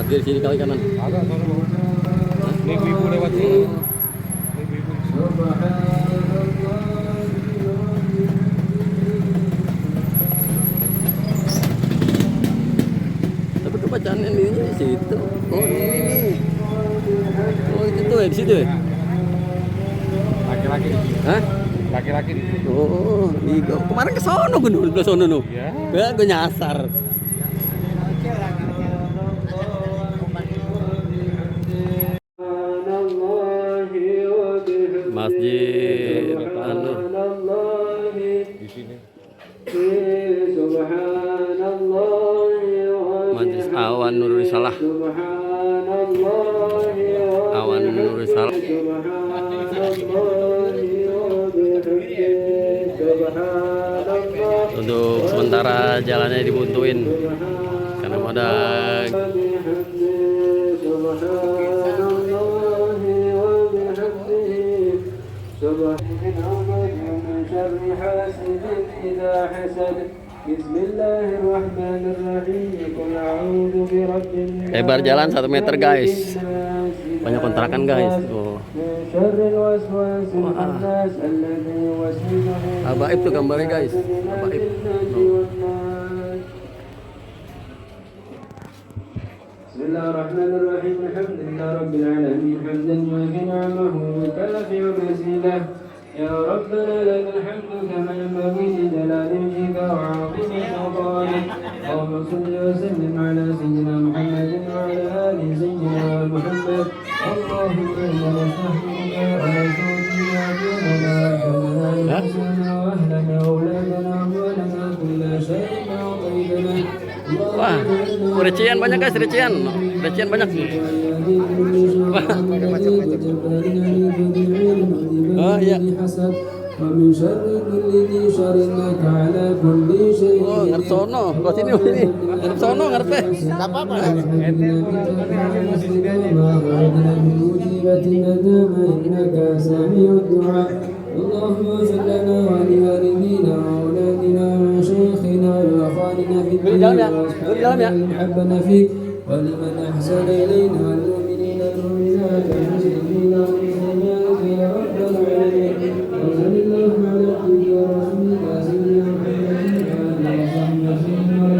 Dari sini kali kanan. Agak sono bang. Ini ibu lewat sini. Ini ibu. Tapi kebacaan ini di situ. Oh ini nih. Oh itu tuh ya di situ ya. Laki-laki di sini. Hah? Laki-laki di sini. Oh, kemarin ke sono gue dulu, ke sono nu. Iya. Ya, gue nyasar. Masjid anu Di sini. Majlis Awan Nur Risalah. Awan Nur Risalah. Untuk sementara jalannya dibuntuin karena ada lebar jalan 1 meter guys, banyak kontrakan guys. Oh. Abaib tuh gambarnya guys, abaib. Oh. Bismillahirrahmanirrahim. Alhamdulillah rabbil alamin hamdan yuwafi ni'amahu wa yukafi mazidah. Ya Rabbana lakal hamdu kama yanbaghi li jalali wajhika wa 'azimi sultanik. Allahumma salli wa sallim ala sayyidina Muhammadin wa ala ali sayyidina Muhammad. Allahumma inna nas'aluka ala sayyidina dinana wa ahlana wa auladana wa lana kulla shay'in a'taytana. Wah, recehan banyak guys, recehan banyak. Wah. Oh iya. Oh, ngarep sono. Kok sini ini. Ngarep sono ngarepe. Enggak apa-apa. اللهم اغفر لنا ولوالدينا واولادنا ومشايخنا واخواننا في الدنيا واصحابنا من حبنا فيك ولمن احسن الينا والمؤمنين والمؤمنات والمسلمين والمسلمات يا رب العالمين وصل اللهم على عبدك ورسولك سيدنا محمد وعلى اله وصحبه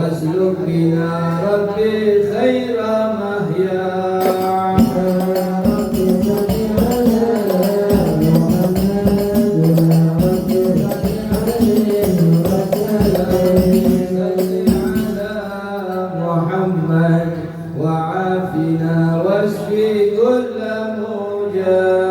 واسلك بنا ربي خير مهيا محمد وعافنا واشفي كل موجع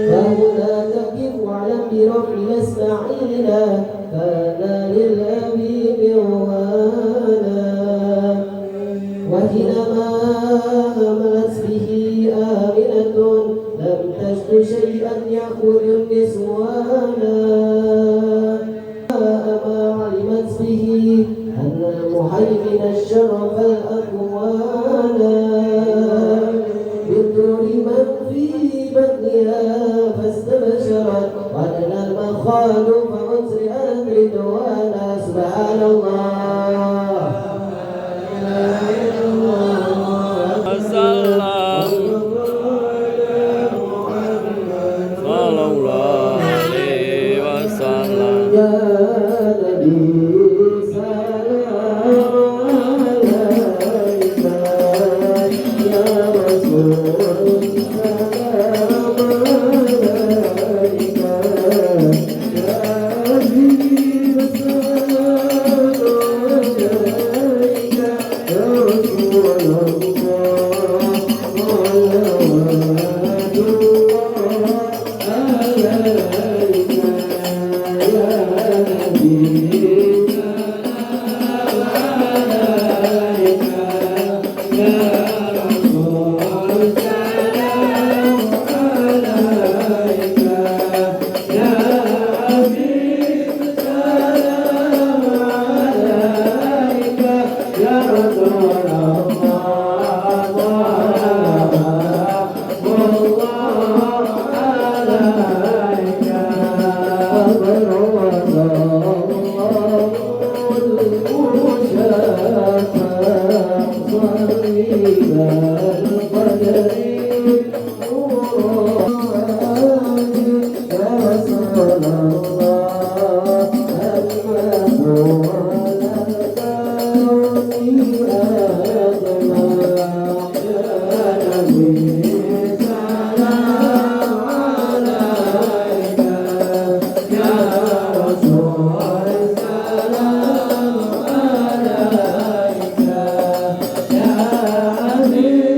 فهنا تقف واعلم برفع نستعينا فانا للأبيب وانا وحينما هملت به آمنة لم تجد شيئا يأخذ النسوانا ما علمت به أن المهيمن الشرف الأكوانا بالدور من في بطنها فاستبشرت ولنا المخال فأسرعت رضوانا سبحان الله Amin.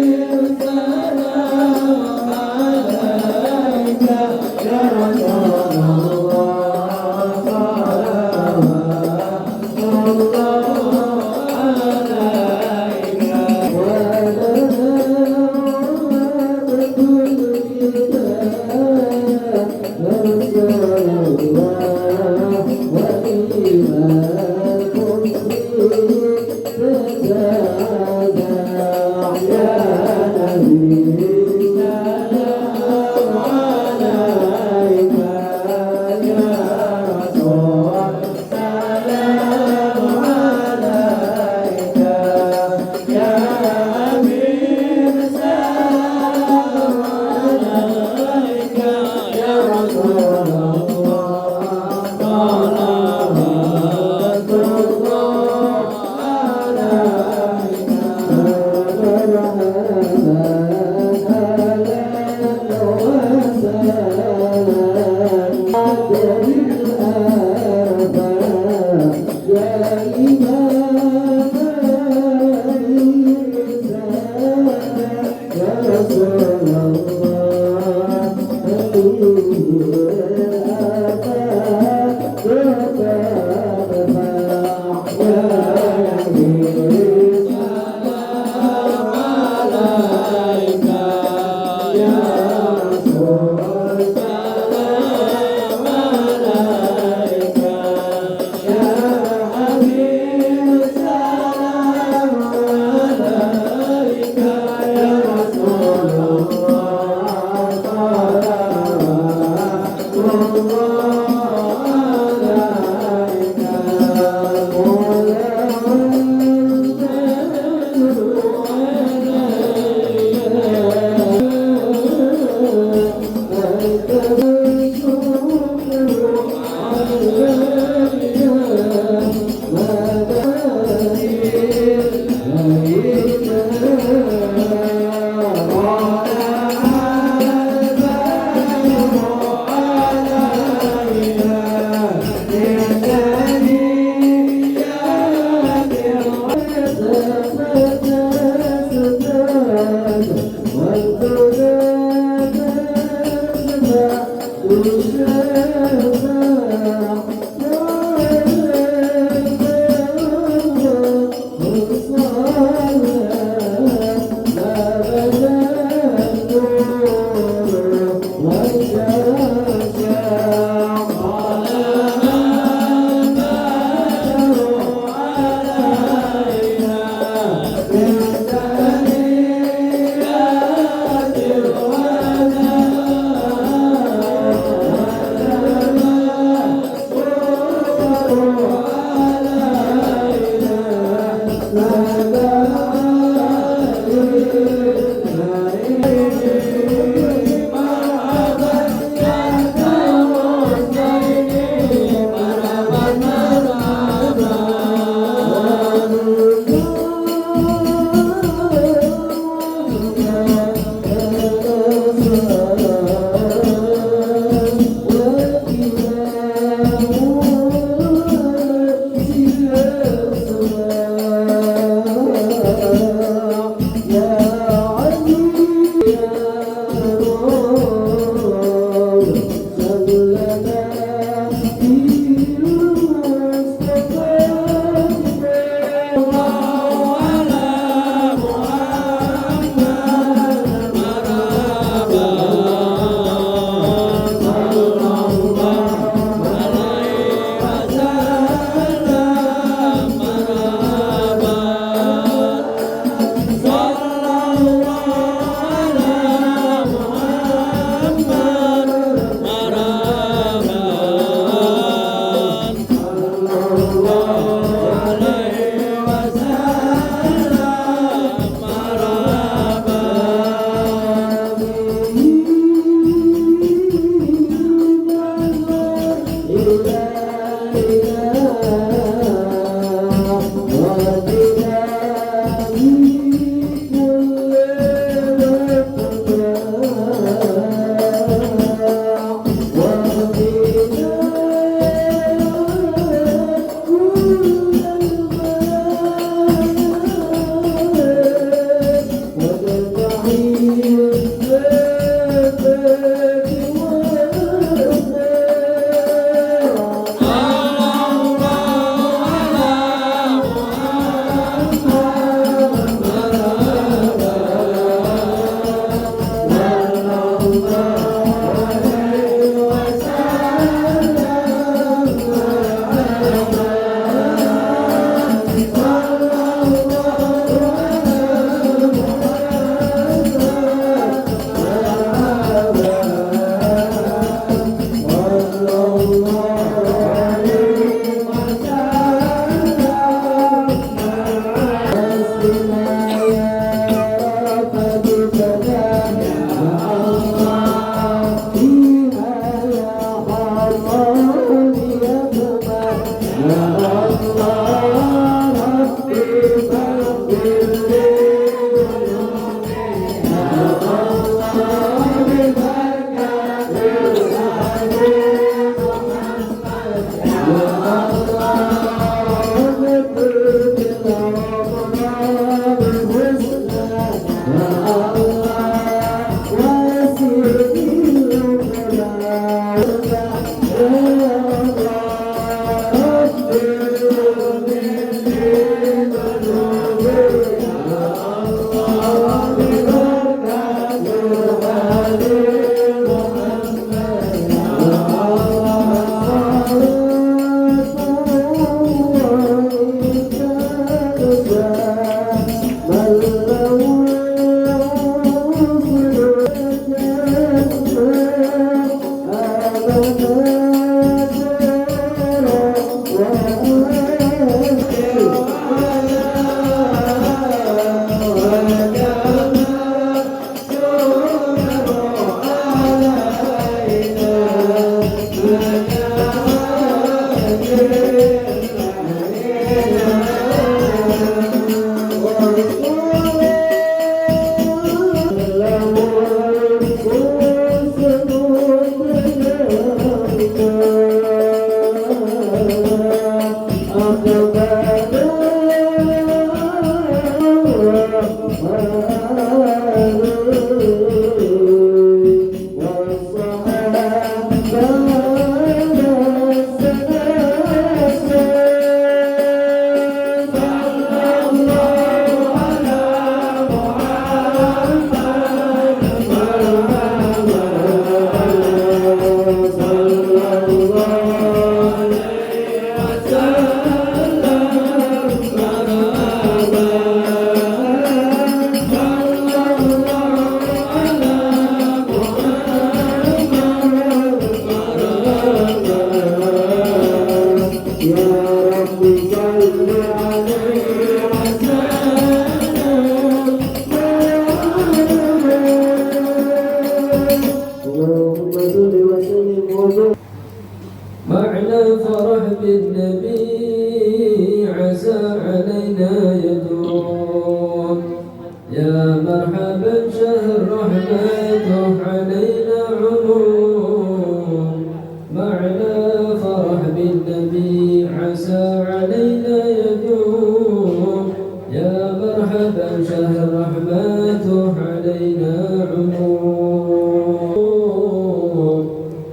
شهر رحمته علينا عموم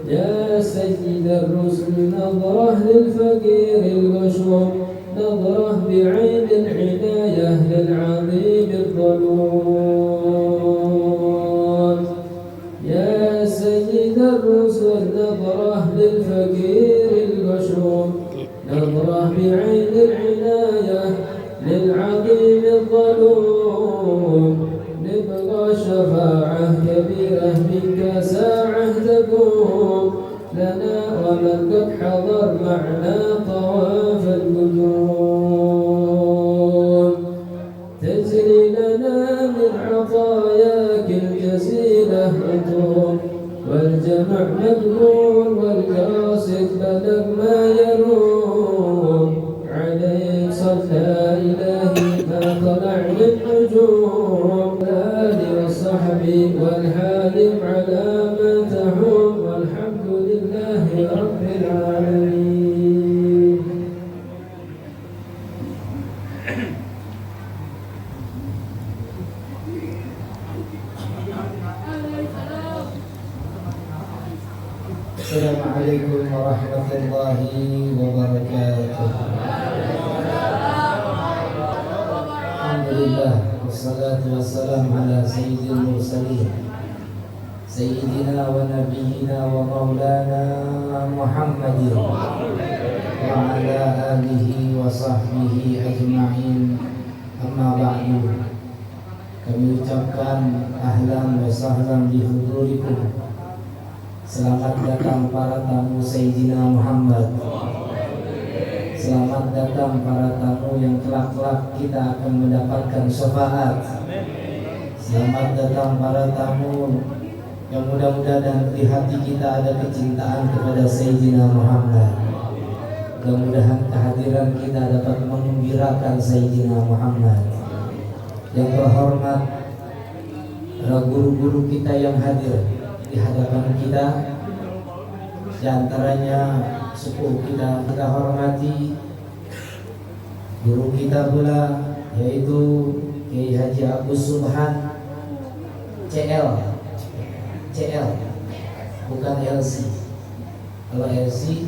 يا سيد الرسل نظرة للفقير المشروب نظرة بعين العناية للعظيم الظلوم يا سيد الرسل نظرة للفقير المشروب نظرة بعين العناية للعظيم الظلوم نبغى شفاعة كبيرة منك ساعة تقوم لنا ومن قد حضر معنا طواف النجوم تجري لنا من عطاياك الجزيلة عطوم والجمع مقبول والقاصد بلغ ما يروم عليه صلى إلهي ما طلع للنجوم الآل والصحب والحالم على ما تحوم والحمد لله رب العالمين. Assalamualaikum warahmatullahi wabarakatuh. Alhamdulillah wassalatu wassalamu ala sayyidil mursalin sayyidina wa nabiyyina wa maulana Muhammadin wa ala alihi wa sahbihi ajma'in. Amma ba'du. Kami ucapkan ahlan wa sahlan bi hudurikum. Selamat datang para tamu Sayyidina Muhammad. Selamat datang para tamu yang kelak-kelak kita akan mendapatkan syafaat. Selamat datang para tamu yang mudah-mudahan di hati kita ada kecintaan kepada Sayyidina Muhammad. Mudah-mudahan kehadiran kita dapat menggembirakan Sayyidina Muhammad. Yang terhormat para guru-guru kita yang hadir di hadapan kita, di antaranya sepuh kita hormati guru kita pula, yaitu Kiai Haji Agus Subhan CL bukan LC. Kalau LC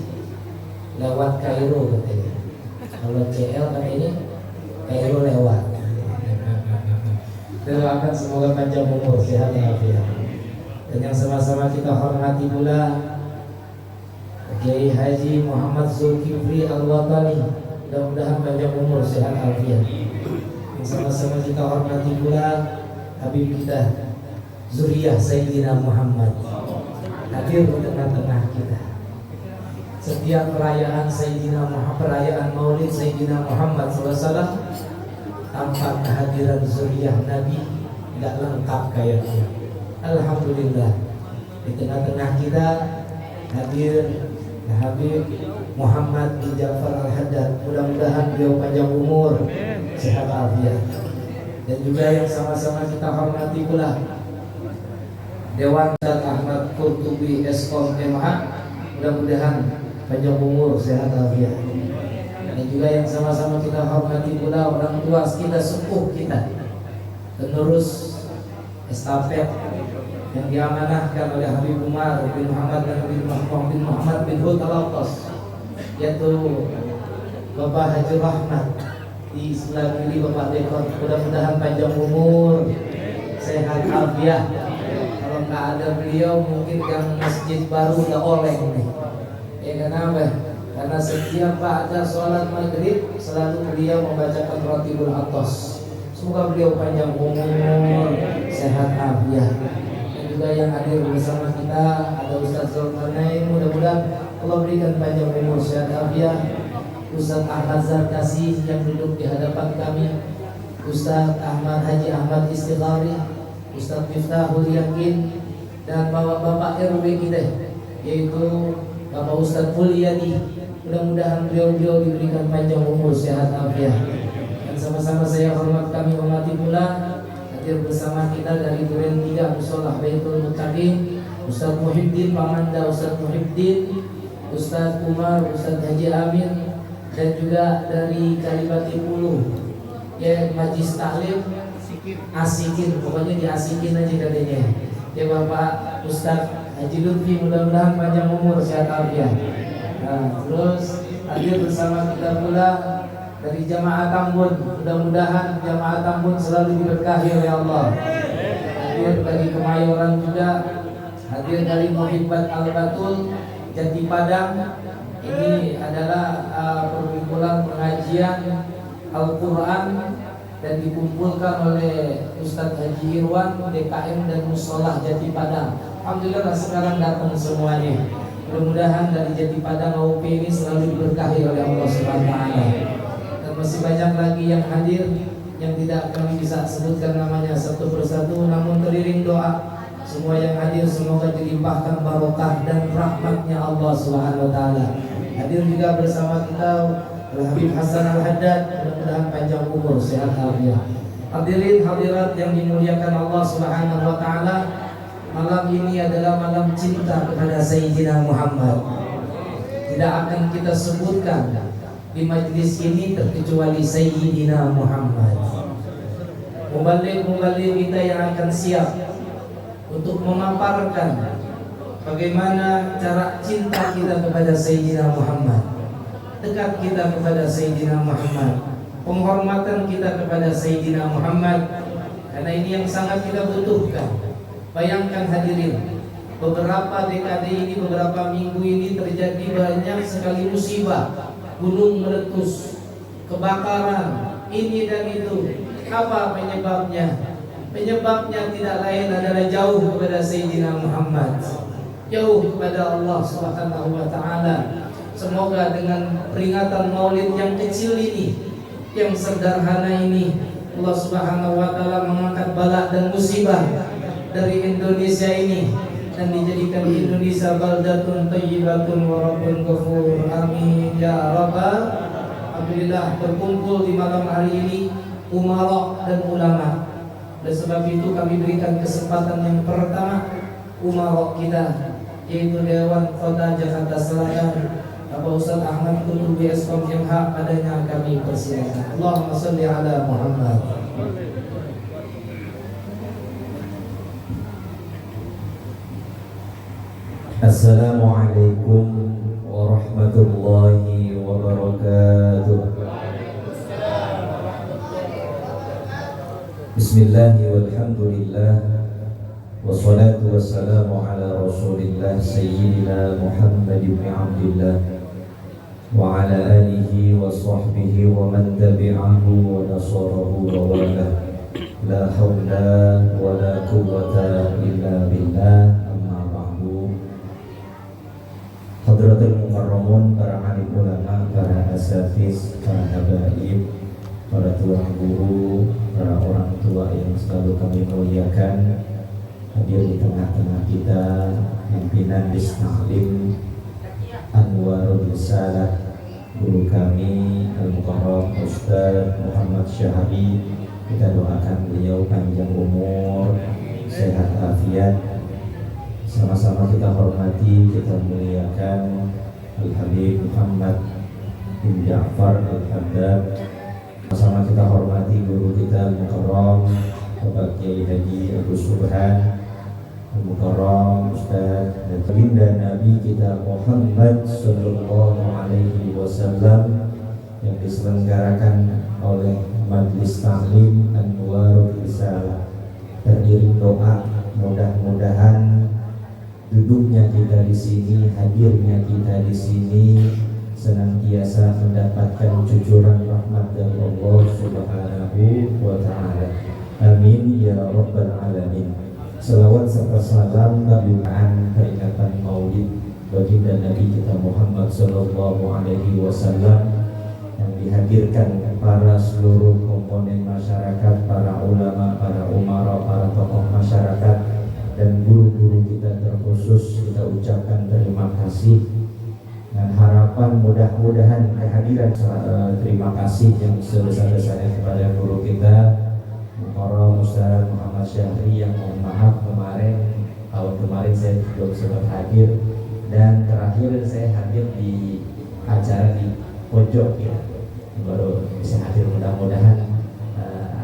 lewat Kairo katanya, kalau CL kan ini Kairo lewat. Doakan semoga panjang umur, sehat walafiat. Dan yang sama-sama kita hormati pula Kiai Haji Muhammad Zulkifli Al-Watani, mudah-mudahan panjang umur, sehat walafiat. Yang sama-sama kita hormati pula Habib kita Zuriyah Sayyidina Muhammad hadir di tengah-tengah kita. Setiap perayaan Sayyidina Muhammad, perayaan Maulid Sayyidina Muhammad SAW, tanpa kehadiran Zuriyah Nabi tidak lengkap kayaknya. Alhamdulillah, di tengah-tengah kita hadir Habib Muhammad bin Ja'far Al-Haddad. Mudah-mudahan beliau panjang umur, sehat walafiat. Dan juga yang sama-sama kita hormati pula Dewan dan Ahmad Qurtubi Eskom MH. Mudah-mudahan panjang umur, sehat walafiat. Dan juga yang sama-sama kita hormati pula orang tua kita, sepuh kita, penerus estafet yang diamanahkan oleh Habib Umar bin Muhammad dan Habib Muhammad bin Hud Al-Attas, yaitu Bapak Haji Rahmat di sebelah kiri Bapak Dekor. Mudah-mudahan panjang umur, sehat walafiat. Kalau nggak ada beliau mungkin yang masjid baru udah oleng nih. Ya kenapa? Karena setiap pada sholat maghrib selalu beliau membacakan Ratibul Atos. Semoga beliau panjang umur, sehat walafiat. Juga yang hadir bersama kita ada Ustaz Zulkarnain, mudah-mudahan Allah berikan panjang umur, sehat walafiat. Ustaz Ahmad Zarkasi yang duduk di hadapan kami, Ustaz Ahmad Haji Ahmad Istighfari, Ustaz Miftahul Yakin, dan bapak-bapak RW kita, yaitu Bapak Ustaz Mulyadi. Mudah-mudahan beliau diberikan panjang umur, sehat walafiat. Dan sama-sama saya kami hormati pula hadir bersama kita dari Duren 3 Musolah Baitul Muttaqin, Ustaz Muhyiddin Pamanda, Ustaz Muhyiddin, Ustaz Umar, Ustaz Haji Amin, dan juga dari Kalibati Ulu, ya Majlis Taklim asikin, pokoknya diasikin aja katanya. Ya Bapak Ustadz Haji Lutfi, mudah-mudahan panjang umur, sehat afiat. Nah, terus hadir bersama kita pula dari Jamaah Tambun, mudah-mudahan Jamaah Tambun selalu diberkahi oleh Allah. Hadir dari Kemayoran juga, hadir dari Muhibbat Al-Batul Jati Padang. Ini adalah perkumpulan pengajian Al-Quran dan dikumpulkan oleh Ustadz Haji Irwan DKM dan Musolah Jati Padang. Alhamdulillah sekarang datang semuanya. Mudah-mudahan dari Jati Padang AUP ini selalu diberkahi oleh Allah Subhanahu wa taala. Dan masih banyak lagi yang hadir yang tidak kami bisa sebutkan namanya satu persatu, namun teriring doa semua yang hadir semoga dilimpahkan barokah dan rahmatnya Allah Subhanahu wa taala. Hadir juga bersama kita Habib Hasan Al-Haddad, mudah-mudahan panjang umur, sehat afiat. Hadirin hadirat yang dimuliakan Allah Subhanahu wa taala, malam ini adalah malam cinta kepada Sayyidina Muhammad. Tidak akan kita sebutkan di majlis ini terkecuali Sayyidina Muhammad. Mubalik-mubalik kita yang akan siap untuk memaparkan bagaimana cara cinta kita kepada Sayyidina Muhammad, dekat kita kepada Sayyidina Muhammad, penghormatan kita kepada Sayyidina Muhammad, karena ini yang sangat kita butuhkan. Bayangkan hadirin, beberapa dekade ini, beberapa minggu ini terjadi banyak sekali musibah, gunung meletus, kebakaran, ini dan itu. Apa penyebabnya? Penyebabnya tidak lain adalah jauh kepada Sayyidina Muhammad, jauh kepada Allah Subhanahu wa taala. Semoga dengan peringatan Maulid yang kecil ini, yang sederhana ini, Allah Subhanahu wa taala mengangkat bala dan musibah dari Indonesia ini dan dijadikan Indonesia baldatun thayyibatun wa rabbun ghafur. Amin ya rabbal. Alhamdulillah berkumpul di malam hari ini umara dan ulama. Oleh sebab itu kami berikan kesempatan yang pertama umara kita, yaitu Dewan Kota Jakarta Selatan, Bapak Ustaz Ahmad Kutubi Eskom yang hak padanya kami persilakan. Allahumma sholli ala Muhammad. Assalamualaikum warahmatullahi wabarakatuh. Bismillahi walhamdulillah, wassalatu wassalamu ala rasulillah Sayyidina Muhammad ibn Abdillah wa ala alihi wa sahbihi wa man tabi'ahu wa nasarahu wa walah. La hawla wa la quwwata illa billah. Hadratul Mukarramun, para alim ulama, para asatiz, para habaib, para tuan guru, para orang tua yang selalu kami muliakan, hadir di tengah-tengah kita, pimpinan Distaklim Anwarul Risalah, guru kami Al-Mukarram Ustaz Muhammad Syahri. Kita doakan beliau panjang umur, sehat afiat. Sama-sama kita hormati, kita muliakan Al-Habib Muhammad bin Ja'far Al-Haddad. Sama-sama kita hormati guru kita Al-Mukarram Bapak Kiai Haji Agus Subhan Al-Mukarram Ustaz dan baginda Nabi kita Muhammad Sallallahu Alaihi Wasallam yang diselenggarakan oleh Majlis Taklim Anwarul Risalah. Terdiri doa, mudah-mudahan duduknya kita di sini, hadirnya kita di sini senantiasa mendapatkan cucuran rahmat dari Allah Subhanahu wa taala. Amin ya rabbal alamin. Selawat serta salam tabi'an peringatan Maulid baginda Nabi kita Muhammad sallallahu alaihi wasallam yang dihadirkan para seluruh komponen masyarakat, para ulama, para umara, para tokoh masyarakat dan guru-guru kita terkhusus. Kita ucapkan terima kasih dan harapan mudah-mudahan kehadiran terima kasih yang sebesar-besarnya kepada guru kita Mukarram Ustaz Muhammad Syahri yang mohon maaf tahun kemarin saya belum sempat hadir, dan terakhir saya hadir di acara di pojok ya, baru bisa hadir. Mudah-mudahan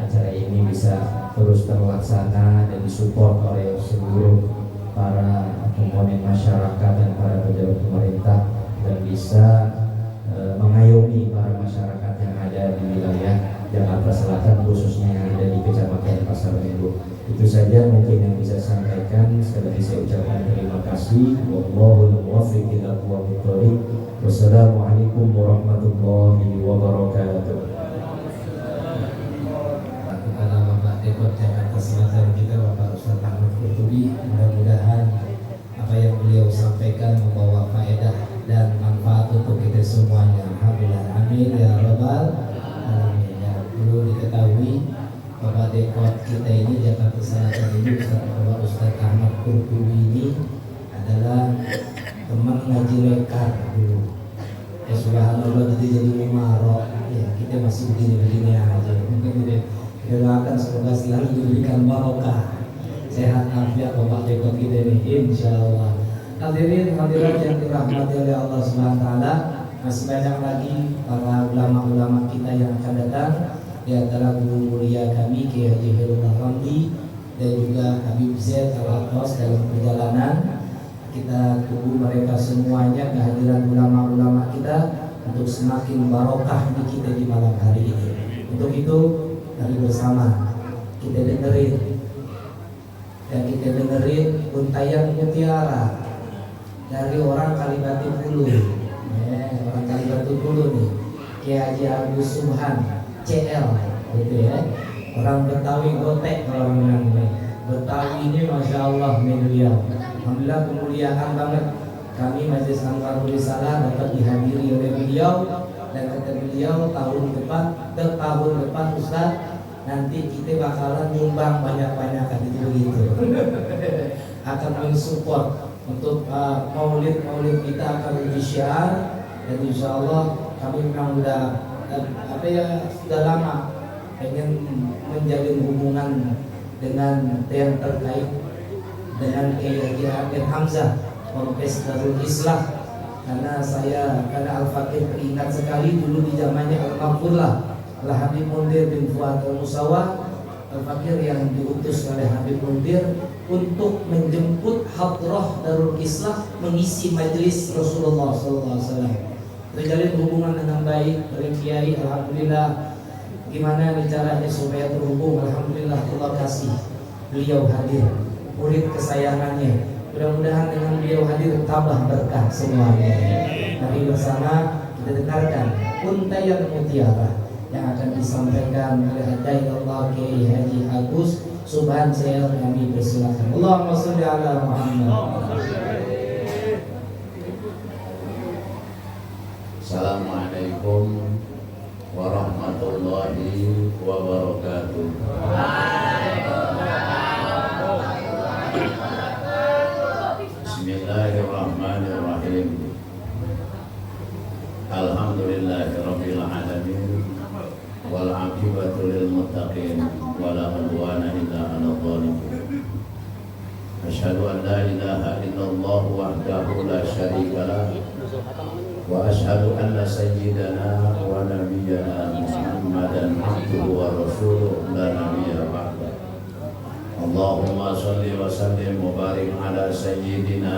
acara ini ini bisa terus terlaksana dan disupport oleh seluruh para komponen masyarakat dan para pejabat pemerintah dan bisa mengayomi para masyarakat yang ada di wilayah Jakarta Selatan khususnya yang ada di Kecamatan Pasar Minggu. Itu saja mungkin yang bisa saya sampaikan. Sekali lagi saya ucapkan terima kasih. Wallahul muwaffiq ila aqwamit thoriq. Wassalamualaikum warahmatullahi wabarakatuh. Kepada Bapak Dekot Jakarta Selatan kita, Bapak Ustaz Ahmad Qurtubi, mudah-mudahan apa yang beliau sampaikan membawa faedah dan manfaat untuk kita semuanya. Alhamdulillah, amin ya rabbal alamin. Ya, perlu diketahui Bapak Dekot kita ini Jakarta Selatan ini, Bapak Ustaz Ahmad Qurtubi ini adalah teman ngaji lekar dulu. Ya subhanallah, jadi umarok. Ya, kita masih begini-begini aja. Mungkin kita doakan semoga selalu diberikan barokah, sehat afiat Bapak Dekot kita ini, insyaallah. Hadirin hadirat yang dirahmati oleh Allah Subhanahu wa taala, masih banyak lagi para ulama-ulama kita yang akan datang, di antara guru mulia kami Kiai Haji Khairul Ramli dan juga Habib Zaid Al-Atas dalam perjalanan. Kita tunggu mereka semuanya, kehadiran ulama-ulama kita untuk semakin barokah di kita di malam hari ini. Untuk itu, mari bersama kita dengerin untayan mutiara dari orang Kalibatu Hulu. Orang Kalibatu Hulu nih, Kiai Haji Agus Subhan CL, gitu ya. Orang Betawi Gotek kalau bilang ini. Betawi ini masya Allah beliau. Alhamdulillah kemuliaan banget. Kami Majelis Ansarul Risalah dapat dihadiri oleh beliau, dan kata beliau tahun depan Ustaz, nanti kita bakalan nyumbang banyak-banyakan itu begitu. Akan mensupport untuk maulid kita akan lebih syiar, dan insya Allah kami memang sudah lama pengen menjalin hubungan dengan yang terkait dengan Kiai Haji Amir Hamzah Ponpes Darul Islah, karena Al-Fakir teringat sekali dulu di zamannya Al-Maqfurlah Habib Mundir bin Fuad Al-Musawah, Al-Fakir yang diutus oleh Habib Mundir untuk menjemput hadrah Darul Islah mengisi majelis Rasulullah SAW. Terjalin hubungan dengan baik oleh Kiai. Alhamdulillah. Gimana caranya supaya terhubung? Alhamdulillah, Allah kasih beliau hadir, murid kesayangannya. Mudah-mudahan dengan beliau hadir tambah berkah semuanya. Mari bersama kita dengarkan untayan mutiara yang akan disampaikan oleh Hidayatullah Kiai Haji Agus Subhan CL. Kami persilakan. Allahumma sholli ala Muhammad. Assalamualaikum warahmatullahi wabarakatuh. Bismillahirrahmanirrahim. Alhamdulillahirabbil alamin wal aqibatu lil muttaqin wala udwana illa 'alal zalimin. Asyhadu an la ilaha illallah wahdahu la syarika lah wa asyhadu anna sayyidana wa nabiyyana Muhammadan abduhu wa rasuluhu la nabiyya ba'da. Allahumma shalli wa sallim wa barik ala sayyidina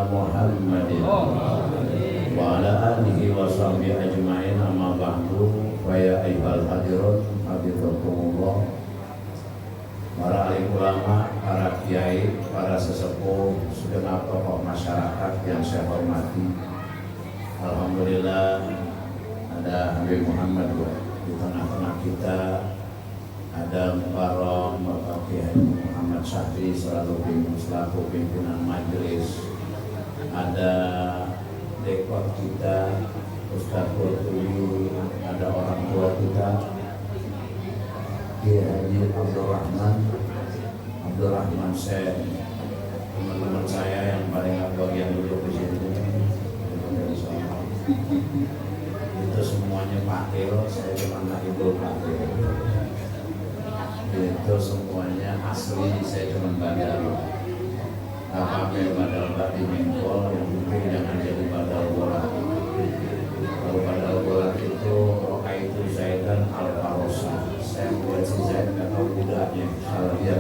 Muhammadin wa ala alihi wa sahbihi ajma'in, amma ba'du. Wa ya ayyuhal hadirun habibakumullah, para alim ulama, para kiai, para sesepuh, segenap tokoh masyarakat yang saya hormati. Alhamdulillah ada Habib Muhammad di tengah-tengah kita, ada Mukarram Bapak Kiai Muhammad Syahri selalu selaku pimpinan majelis, ada dekor kita Ustaz Qurtubi, ada orang tua kita Kiai Haji Abdurrahman Syekh, teman-teman saya yang paling bagian duduk di sini. Itu semuanya pakil, saya cuma ibu pakil. Itu semuanya asli, saya cuma badal. Apa-apa badal Pak di Mingkol, yang mungkin jangan jadi badal bola. Kalau badal bola itu Roka itu Zaidan Al-Farosa, saya melihat si Zain nggak tahu budaknya salah lihat.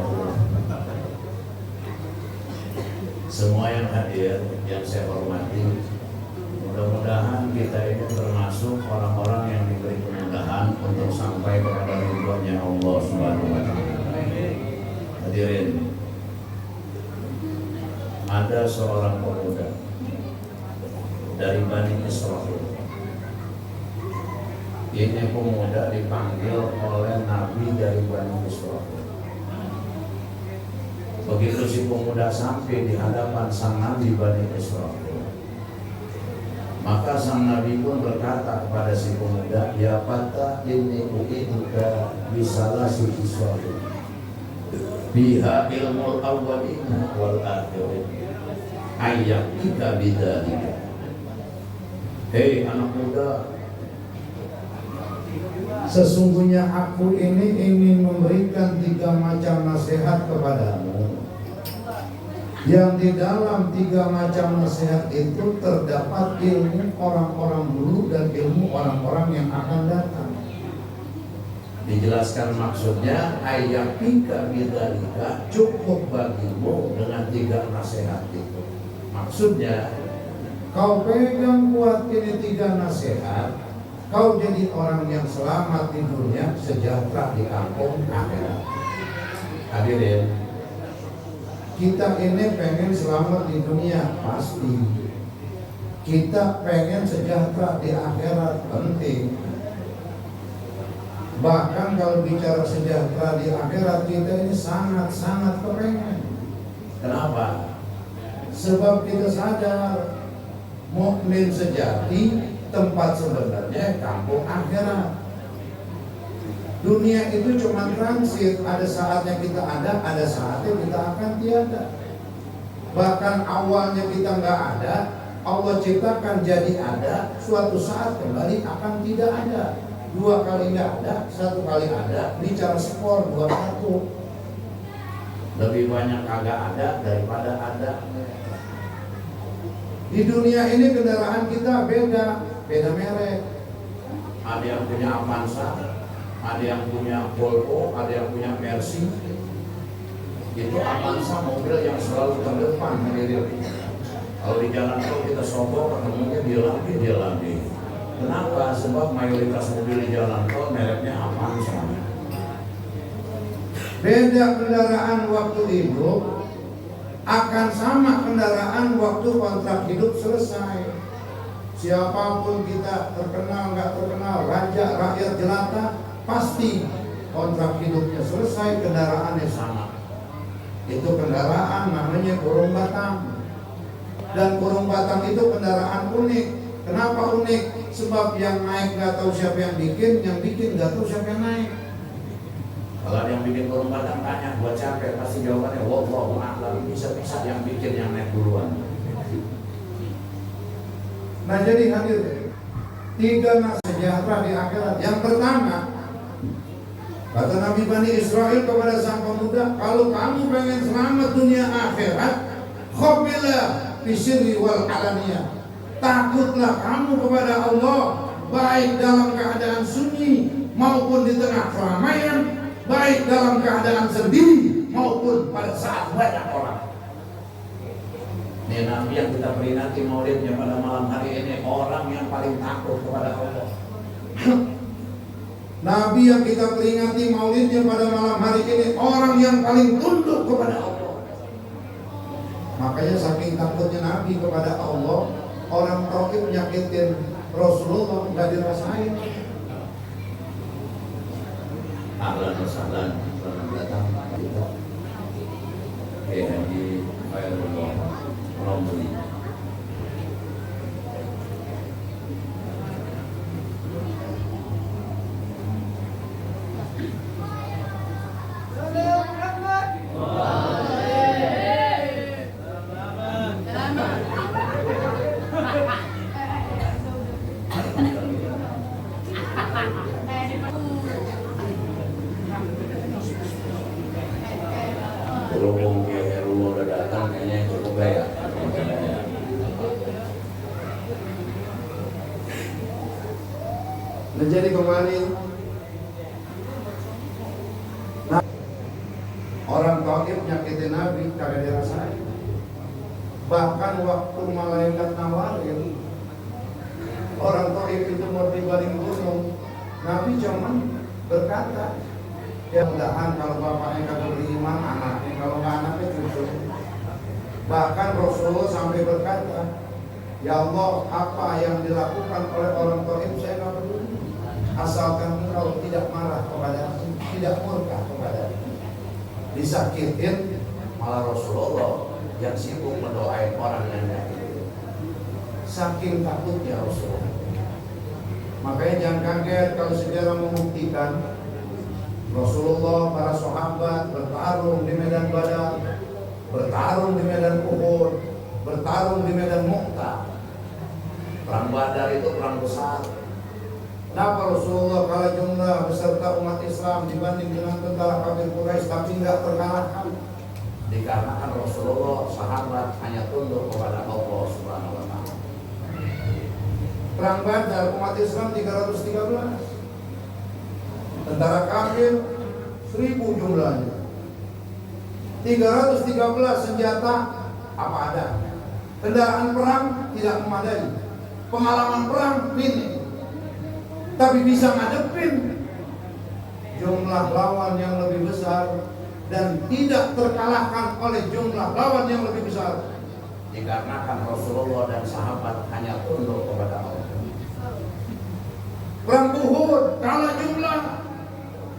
Semua yang hadir yang saya hormati, mudah-mudahan kita ini termasuk orang-orang yang diberi kemudahan untuk sampai kepada ridhonya Allah Subhanahu wa taala. Hadirin, ada seorang pemuda dari Bani Israil. Ini pemuda dipanggil oleh Nabi dari Bani Israil. Begitu si pemuda sampai di hadapan sang Nabi Bani Israil, maka sang Nabi pun berkata kepada si pemuda, ya fata inni u'iduka bisalasi iswari biha ilmul awwalina wal akhirin ayyatika bidalika. Hei anak muda, sesungguhnya aku ini ingin memberikan 3 macam nasihat kepadamu, yang di dalam 3 macam nasihat itu terdapat ilmu orang-orang dulu dan ilmu orang-orang yang akan datang. Dijelaskan maksudnya, ayyapika bidzalika, cukup bagimu dengan 3 nasihat itu. Maksudnya, kau pegang kuat ini 3 nasihat, kau jadi orang yang selamat di dunia, sejahtera di kampung akhirat. hadirin, Kita ini pengen selamat di dunia, pasti. Kita pengen sejahtera di akhirat, penting. Bahkan kalau bicara sejahtera di akhirat, kita ini sangat-sangat kepengen. kenapa? Sebab kita sadar mukmin sejati tempat sebenarnya kampung akhirat. Dunia itu cuma transit, ada saatnya kita ada saatnya kita akan tiada. Bahkan awalnya kita nggak ada, Allah ciptakan jadi ada, suatu saat kembali akan tidak ada. 2 kali nggak ada, 1 kali ada, bicara skor 2-1. Lebih banyak kagak ada daripada ada. Di dunia ini kendaraan kita beda merek. Ada yang punya Avanza, ada yang punya Volvo, ada yang punya Mercy. Itu Avanza mobil yang selalu terdepan, hadirin. Kalau di jalan tol kita sombong, ketemunya dia lagi. Kenapa? Sebab mayoritas mobil di jalan tol mereknya Avanza. Beda kendaraan waktu hidup akan sama kendaraan waktu kontrak hidup selesai. Siapapun kita, terkenal nggak terkenal, raja, rakyat jelata, pasti kontrak hidupnya selesai, kendaraannya sama. Itu kendaraan namanya burung batang. Dan burung batang itu kendaraan unik. Kenapa unik? Sebab yang naik nggak tahu siapa yang bikin nggak tahu siapa yang naik. Kalau yang bikin burung batang tanya buat capek, pasti jawabannya wallahu a'lam, bisa-bisa yang bikin yang naik duluan. Nah jadi hadir 3 sejahtera di akhirat. Yang pertama, kata Nabi Bani Israil kepada sang pemuda, kalau kamu pengen selamat dunia akhirat, khobilah bisirri wal alaniyah, takutlah kamu kepada Allah, baik dalam keadaan sunyi maupun di tengah keramaian, baik dalam keadaan sendiri maupun pada saat banyak orang. Ini Nabi yang kita peringati maulidnya pada malam hari ini, orang yang paling takut kepada Allah. Nabi yang kita peringati maulidnya pada malam hari ini, orang yang paling tunduk kepada Allah. Makanya saking takutnya Nabi kepada Allah, orang Taif nyakitin Rasulullah nggak dirasain. Ahlan wa sahlan, selamat datang kita ke Haji Khairullah Romboli. Berhubung Khairullah udah datang, kayaknya cukup ya. Nah jadi kemarin Orang Taif nyakitin Nabi kagak dirasain. Bahkan waktu malaikat nawarin orang Taif itu mau dibaling gunung, Nabi cuman berkata, ya mudahan kalau bapaknya kagak beriman, anaknya, kalau nggak anaknya cucu. Bahkan Rasulullah sampai berkata, ya Allah, apa yang dilakukan oleh orang Taif saya nggak peduli, asalkan engkau tidak marah kepada aku, tidak murka kepada aku. Disakitin malah Rasulullah yang sibuk mendoain orang yang nyakitin. Saking takutnya Rasulullah. Makanya jangan kaget kalau sejarah membuktikan Rasulullah, para sahabat bertarung di medan Badar, bertarung di medan Uhud, bertarung di medan Mu'tah. Perang Badar itu perang besar. Kenapa Rasulullah kalah jumlah beserta umat Islam dibanding dengan tentara kafir Quraisy tapi tidak terkalahkan? Dikarenakan Rasulullah sahabat hanya tunduk kepada Allah Subhanahu wa taala. Perang Badar umat Islam 313. Tentara kafir 1000 jumlahnya. 313 senjata apa ada. Kendaraan perang tidak memadai. Pengalaman perang minim. Tapi bisa ngadepin jumlah lawan yang lebih besar dan tidak terkalahkan oleh jumlah lawan yang lebih besar. Dikarenakan Rasulullah dan sahabat hanya tunduk kepada Allah. Perang Uhud kalah jumlah,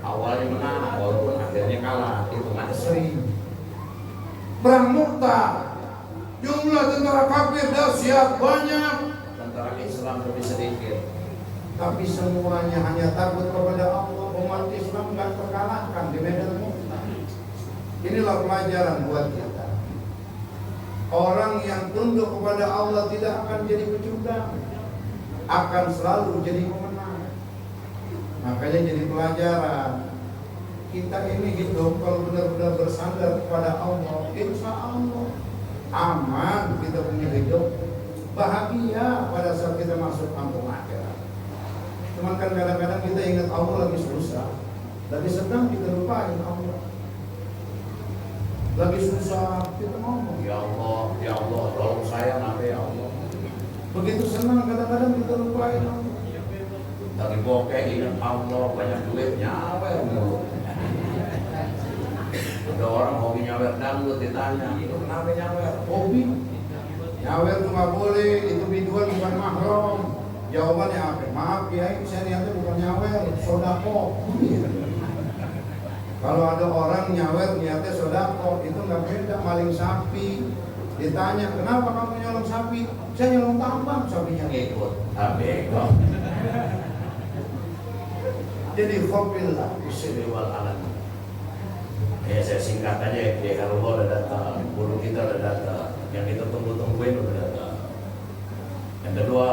awalnya menang walaupun akhirnya kalah, itu ada sering. Perang Mu'tah jumlah tentara kafir dahsyat banyak, tentara Islam lebih sedikit. Tapi semuanya hanya takut kepada Allah. Umat Islam nggak terkalahkan di medan Mu'tah. Inilah pelajaran buat kita. Orang yang tunduk kepada Allah tidak akan jadi pecundang, akan selalu jadi pemenang. Makanya jadi pelajaran. Kita ini hidup kalau benar-benar bersandar kepada Allah, insya Allah aman, kita punya hidup bahagia pada saat kita masuk kampung akhirat. Cuman kan kadang-kadang kita ingat Allah lagi susah, lagi sedang kita lupain Allah. Lagi susah kita ngomong, ya Allah, tolong saya nanti ya Allah. Begitu senang kadang-kadang kita lupain Allah. Lagi bokeh ingat Allah, banyak duit nyawer mulu. Ada orang hobi nyawer dangdut ditanya, itu kenapa nyawer? Hobi. Nyawer itu nggak boleh, itu biduan bukan mahram. Jawabannya apa? Maaf ya, saya niatnya bukan nyawer, sodako. Kalau ada orang nyawer niatnya sodako, itu nggak beda maling sapi. Ditanya, kenapa kamu nyolong sapi? Saya nyolong tambang, sapinya ngikut. Abego. Jadi khobillah bisri wal alam. Ya saya singkat aja, ya kalau udah datang, bulu kita udah datang, yang kita tunggu-tungguin udah datang. Yang kedua,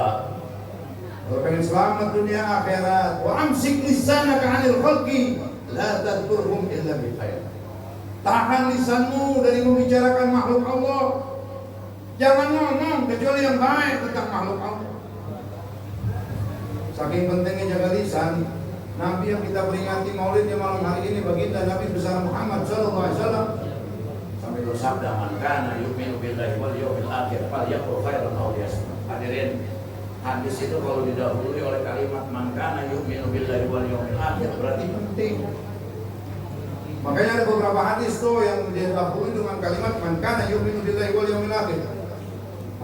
kalau pengen selamat dunia akhirat, wa amsik lisanaka 'anil khalqi la tadkurhum illa bi khair. Tahan lisanmu dari membicarakan makhluk Allah. Jangan ngomong kecuali yang baik tentang makhluk Allah. Saking pentingnya jaga lisan, Nabi yang kita peringati maulidnya malam hari ini baginda Nabi besar Muhammad sallallahu alaihi wasallam sampai bersabda, "Man kana yu'minu billahi wal yawmil akhir falyaqul khairan aw liyasmut." Hadirin, hadis itu kalau didahului oleh kalimat man kana yu'minu billahi wal yawmil akhir berarti penting. Makanya ada beberapa hadis tuh yang didahului dengan kalimat man kana yu'minu billahi wal yawmil akhir.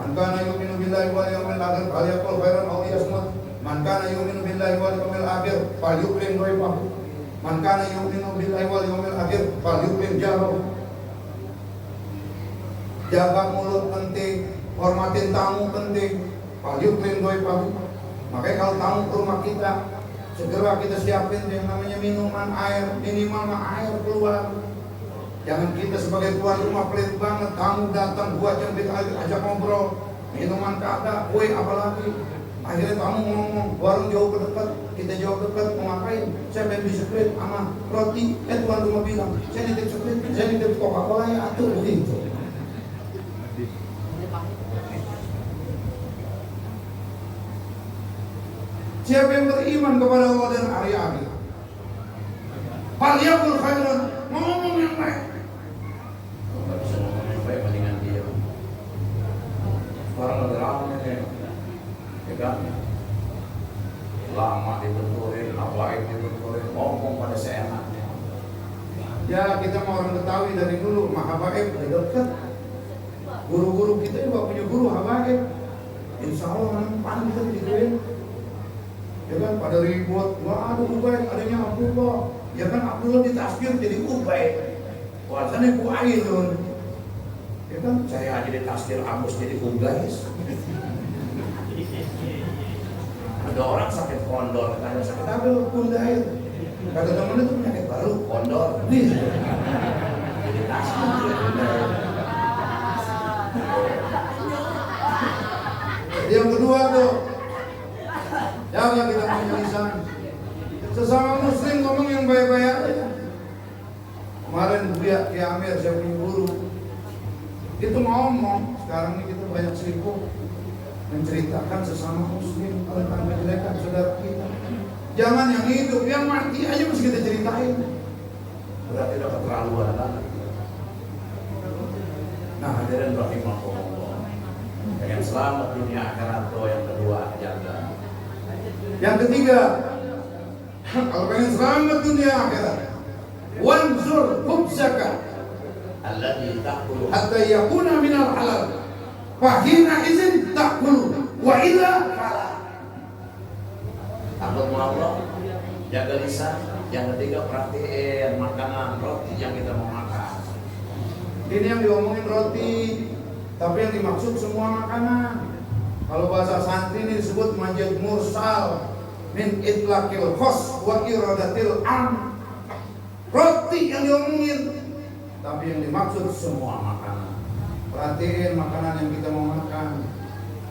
Man kana yu'minu billahi wal yawmil akhir falyaqul khairan aw liyasmut. Man kana yu'minu billahi wal yawmil akhir falyukrim dhaifahu. Man kana yu'minu billahi wal yawmil akhir falyukrim jarahu. Jaga mulut penting, hormatin tamu penting, falyukrim dhaifahu. Makanya kalau tamu ke rumah kita, segera kita siapin yang namanya minuman, air, minimal air keluar. Jangan kita sebagai tuan rumah pelit banget, tamu datang 2 jam kita ajak ngobrol, minuman kagak, kue apalagi. Akhirnya kamu ngomong, warung jauh ke dekat, kita jauh dekat, mau ngapain? Saya pengen biskuit sama roti. Tuan rumah bilang, saya nitip biskuit, saya nitip Coca-Cola ya, atur begitu. Siapa yang beriman kepada Allah dan hari akhir, falyaqul khairan, ngomong yang baik. kami dari dulu mahabaib dekat. Guru-guru kita juga punya guru habaib. Insya Allah pantas gituin. Ya kan pada ribut, wah ada Ubay, adanya Abdullah. Ya kan Abdullah ditasbir jadi Ubay. Wajahnya Buai tuh. Ya kan saya aja ditasbir Agus jadi Ubay. Ada orang sakit kondor, katanya sakit apa lu kundai? Kata temen itu penyakit baru, kondor. Jadi tasbir jadi kundai. Yang kedua tuh, jangan kita punya lisan. Sesama muslim ngomong yang baik-baik aja. Kemarin Buya Ki Amir, saya punya guru, itu ngomong, sekarang ini kita banyak selingkuh, menceritakan sesama muslim tentang kejelekan saudara kita. Jangan yang hidup, yang mati aja mesti kita ceritain. Berarti udah keterlaluan lah. Nah, hadirin rahimahullah. Pengen selamat dunia akhirat tuh yang kedua jaga. Yang ketiga, kalau pengen selamat dunia akhirat, wanzur khubzaka alladhi ta'kulu hatta yakuna minal halal. Fahina izin ta'kulu wa illa fala. Takut sama Allah, jaga lisan. Yang ketiga, perhatiin makanan roti yang kita mau makan. Ini yang diomongin roti, tapi yang dimaksud semua makanan. Kalau bahasa santri ini disebut majid mursal min itlaqil khos wa iradatil am. Roti yang diomongin, tapi yang dimaksud semua makanan. Perhatiin makanan yang kita mau makan.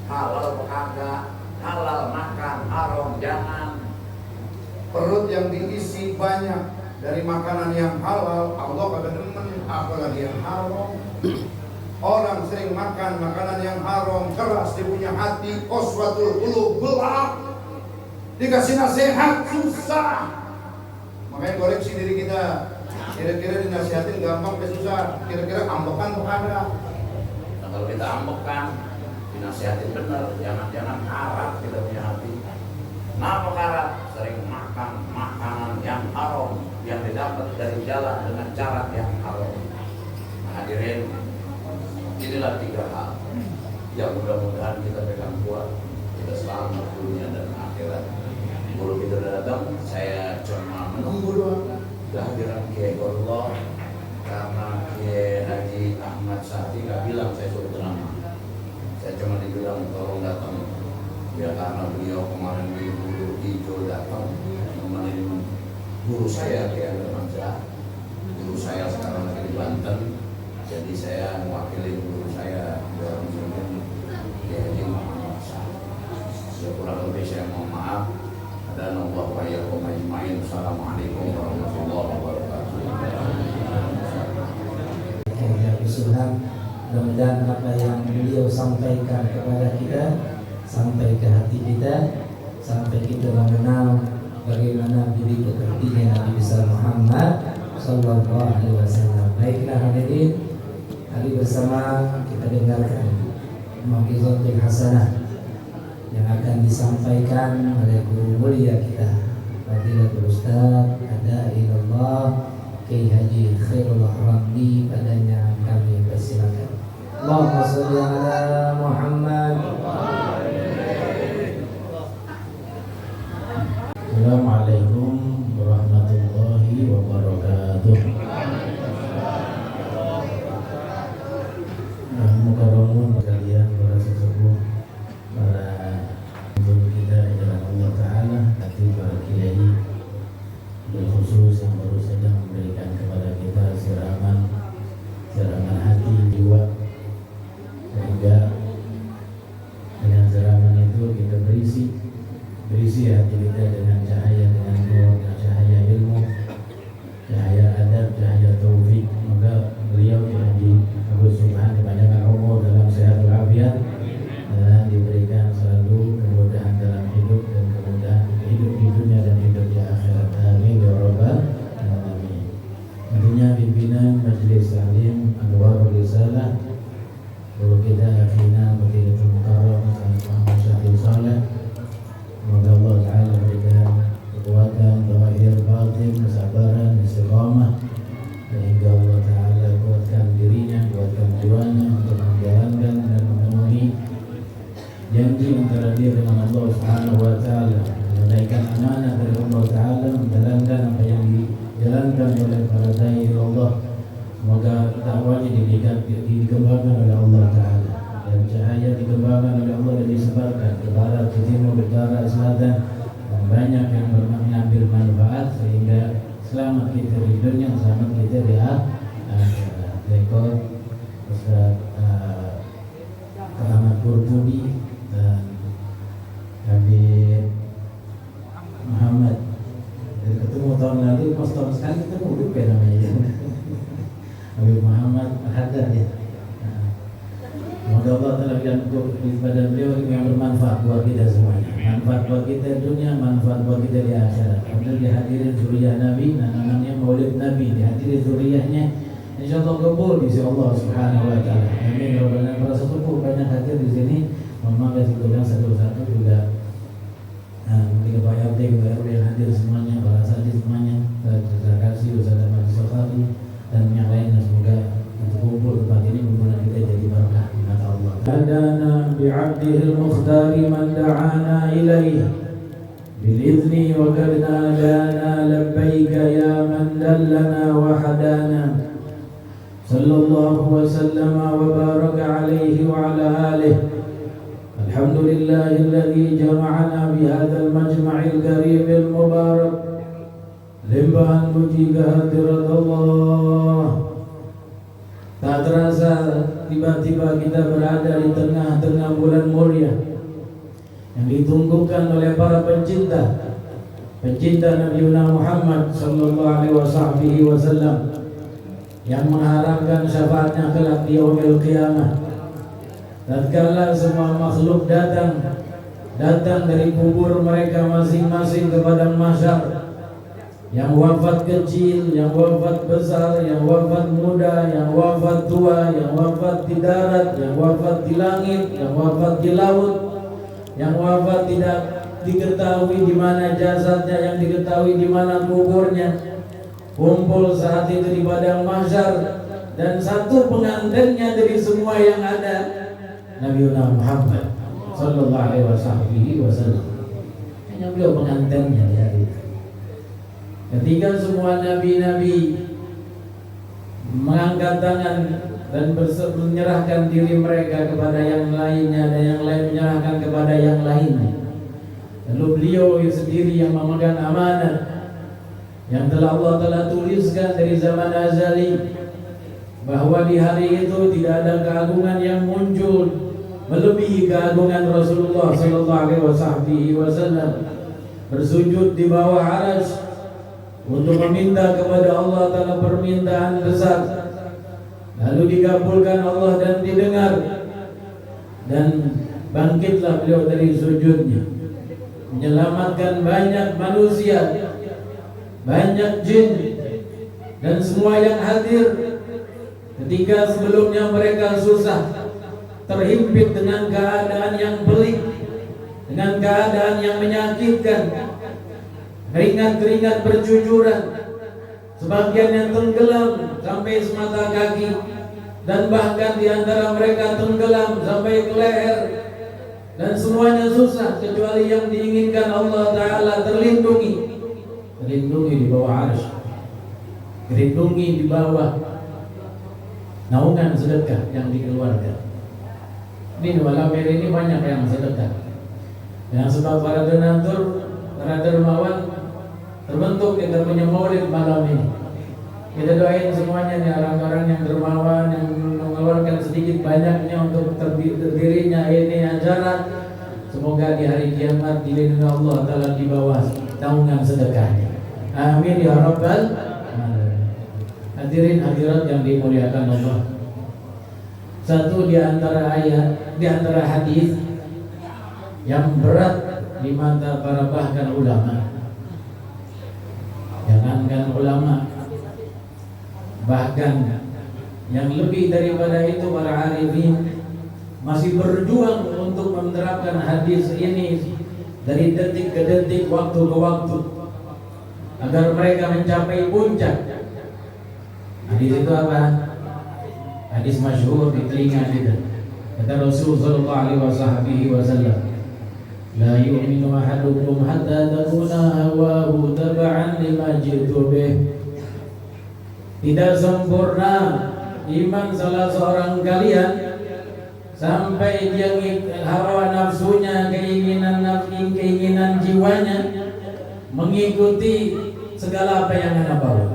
Halal kagak, halal makan, haram jangan. Perut yang diisi banyak dari makanan yang halal, Allah kagak demen, apalagi yang haram. Orang sering makan makanan yang haram, keras dia punya hati, qaswatul qulub, gelap. Dikasih nasihat susah. Makanya koreksi diri kita. Kira-kira dinasihatin gampang ke susah. Kira-kira ambekan tuh ada. Nah, kalau kita ambekan, dinasihatin benar, jangan-jangan haram kita punya hati. Kenapa haram? Sering makan makanan yang haram yang didapat dari jalan dengan cara yang haram. Nah, hadirin, inilah 3 hal yang mudah-mudahan kita pegang kuat, kita selamat dunia dan akhirat. Guru kita datang, saya cuma menunggu doang kehadiran Kiai Allah, karena Kiai Haji Ahmad Sati nggak bilang saya suruh ceramah. Saya cuma dibilang tolong datang. Ya karena beliau kemarin di Bulu Hijau datang nemenin guru saya Kiai Hamzah. Guru saya sekarang lagi di Banten. Jadi saya mewakili guru saya dalam memimpin Kiai Haji Muhammad Sati. Ya kurang lebih saya mohon maaf. Dan Allah wa iyyakum ajmain. Assalamualaikum warahmatullahi wabarakatuh. Mudah-mudahan apa yang beliau sampaikan kepada kita sampai ke hati kita, sampai kita mengenal bagaimana budi pekertinya Nabi besar Muhammad Sallallahu Alaihi Wasallam. Baiklah hadirin, hari bersama kita dengarkan Mau'izatul Hasanah yang akan disampaikan oleh guru mulia kita Fadilatul Ustaz Adailullah Kiai Haji Khairul Ramli. Padanya kami persilakan. Allahumma sholli ala Muhammad. Assalamualaikum warahmatullahi wabarakatuh. Mukarramun kalian para sesepuh, para guru kita di dalam Allah Ta'ala, hati para kiai berkhusus yang baru saja memberikan kepada kita siraman hati jiwa, sehingga Semoga dakwahnya dikembangkan oleh Allah Ta'ala, dan cahaya dikembangkan oleh Allah dan disebarkan ke barat, ke timur, ke barat, selatan, dan banyak yang mengambil manfaat sehingga selamat kita di dunia, selamat kita di akhirat. Rekor Ustaz Ahmad Qurtubi dan Habib Muhammad. Dari ketemu tahun lalu, pas tahun sekali ketemu, lupa namanya. Habib Muhammad Hadar ya. Semoga Allah telah kepada beliau yang bermanfaat buat kita semuanya. Manfaat buat kita dunia, manfaat buat kita di akhirat. Kemudian dihadirin zuriyah Nabi, namanya Maulid Nabi, dihadirin zuriyahnya. InsyaAllah kabul di sisi Allah Subhanahu Wa Taala. Amin. Robbana. Para sepupu banyak hadir di sini. Mohon maaf kalau satu-satu juga. Ketika Pak RT, Pak RW yang hadir semuanya, para asatidz semuanya, terima kasih Ustaz Ahmad Sofari dan yang lainnya, semoga untuk kumpul tempat ini kumpulan kita jadi barakah di mata Allah. Hadana bi'abdihil mukhtari man da'ana ilaih bilidni wa qad nadana labbaika ya man dallana wa hadana sallallahu wa sallama wa baraka alaihi wa ala alihi. Alhamdulillahilladzi jama'ana bihadzal majma'il karimil mubarak limbaan puji kehadirat Allah. Tak terasa tiba-tiba kita berada di tengah-tengah bulan mulia yang ditunggukan oleh para pencinta Nabi Muhammad sallallahu alaihi wasallam, yang mengharapkan syafaatnya kelak di yaumil qiyamah. Tatkala semua makhluk datang dari kubur mereka masing-masing ke padang mahsyar, yang wafat kecil, yang wafat besar, yang wafat muda, yang wafat tua, yang wafat di darat, yang wafat di langit, yang wafat di laut, yang wafat tidak diketahui di mana jasadnya, yang diketahui di mana kuburnya, kumpul saat itu di padang mahsyar, dan satu pengantinnya dari semua yang ada, Nabi Muhammad sallallahu alaihi wasallam. Hanya beliau pengantinnya di hari itu. Ketika semua nabi-nabi mengangkat tangan dan menyerahkan diri mereka kepada yang lainnya, dan yang lain menyerahkan kepada yang lainnya, lalu beliau sendiri yang memegang amanah yang telah Allah telah tuliskan dari zaman azali, bahwa di hari itu tidak ada keagungan yang muncul melebihi keagungan Rasulullah sallallahu alaihi wasallam bersujud di bawah arsy untuk meminta kepada Allah Ta'ala permintaan besar, lalu dikabulkan Allah dan didengar, dan bangkitlah beliau dari sujudnya, menyelamatkan banyak manusia, banyak jin, dan semua yang hadir. Ketika sebelumnya mereka susah, terhimpit dengan keadaan yang pelik, dengan keadaan yang menyakitkan, keringat-keringat bercucuran, sebagian yang tenggelam sampai semata kaki, dan bahkan di antara mereka tenggelam sampai ke leher, dan semuanya susah kecuali yang diinginkan Allah Ta'ala terlindungi di bawah arsy, terlindungi di bawah naungan sedekah yang dikeluarkan. Ini malam ini banyak yang sedekah, yang sebab para donatur, para dermawan terbentuk kita punya maulid malam ini. Kita doain semuanya nih, orang-orang yang dermawan, yang mengeluarkan sedikit banyaknya untuk terdirinya ini acara. Semoga di hari kiamat dilindungi Allah Ta'ala di bawah naungan sedekahnya. Amin ya rabbal alamin. Hadirin hadirat yang dimuliakan Allah. Satu di antara ayat, di antara hadis yang berat di mata para bahkan ulama, jangankan ulama, bahkan yang lebih daripada itu para arifin masih berjuang untuk menerapkan hadis ini dari detik ke detik, waktu ke waktu, agar mereka mencapai puncak. Hadis itu apa? Hadis masyhur di telinga kita. Kata Rasul sallallahu alaihi wasallam, la yu'minu ahadukum hatta takuna hawahu tab'an lima ji'tu bih. Tidak sempurna iman salah seorang kalian sampai dia hawa nafsunya, keinginan jiwanya mengikuti segala apa yang Anda bawa.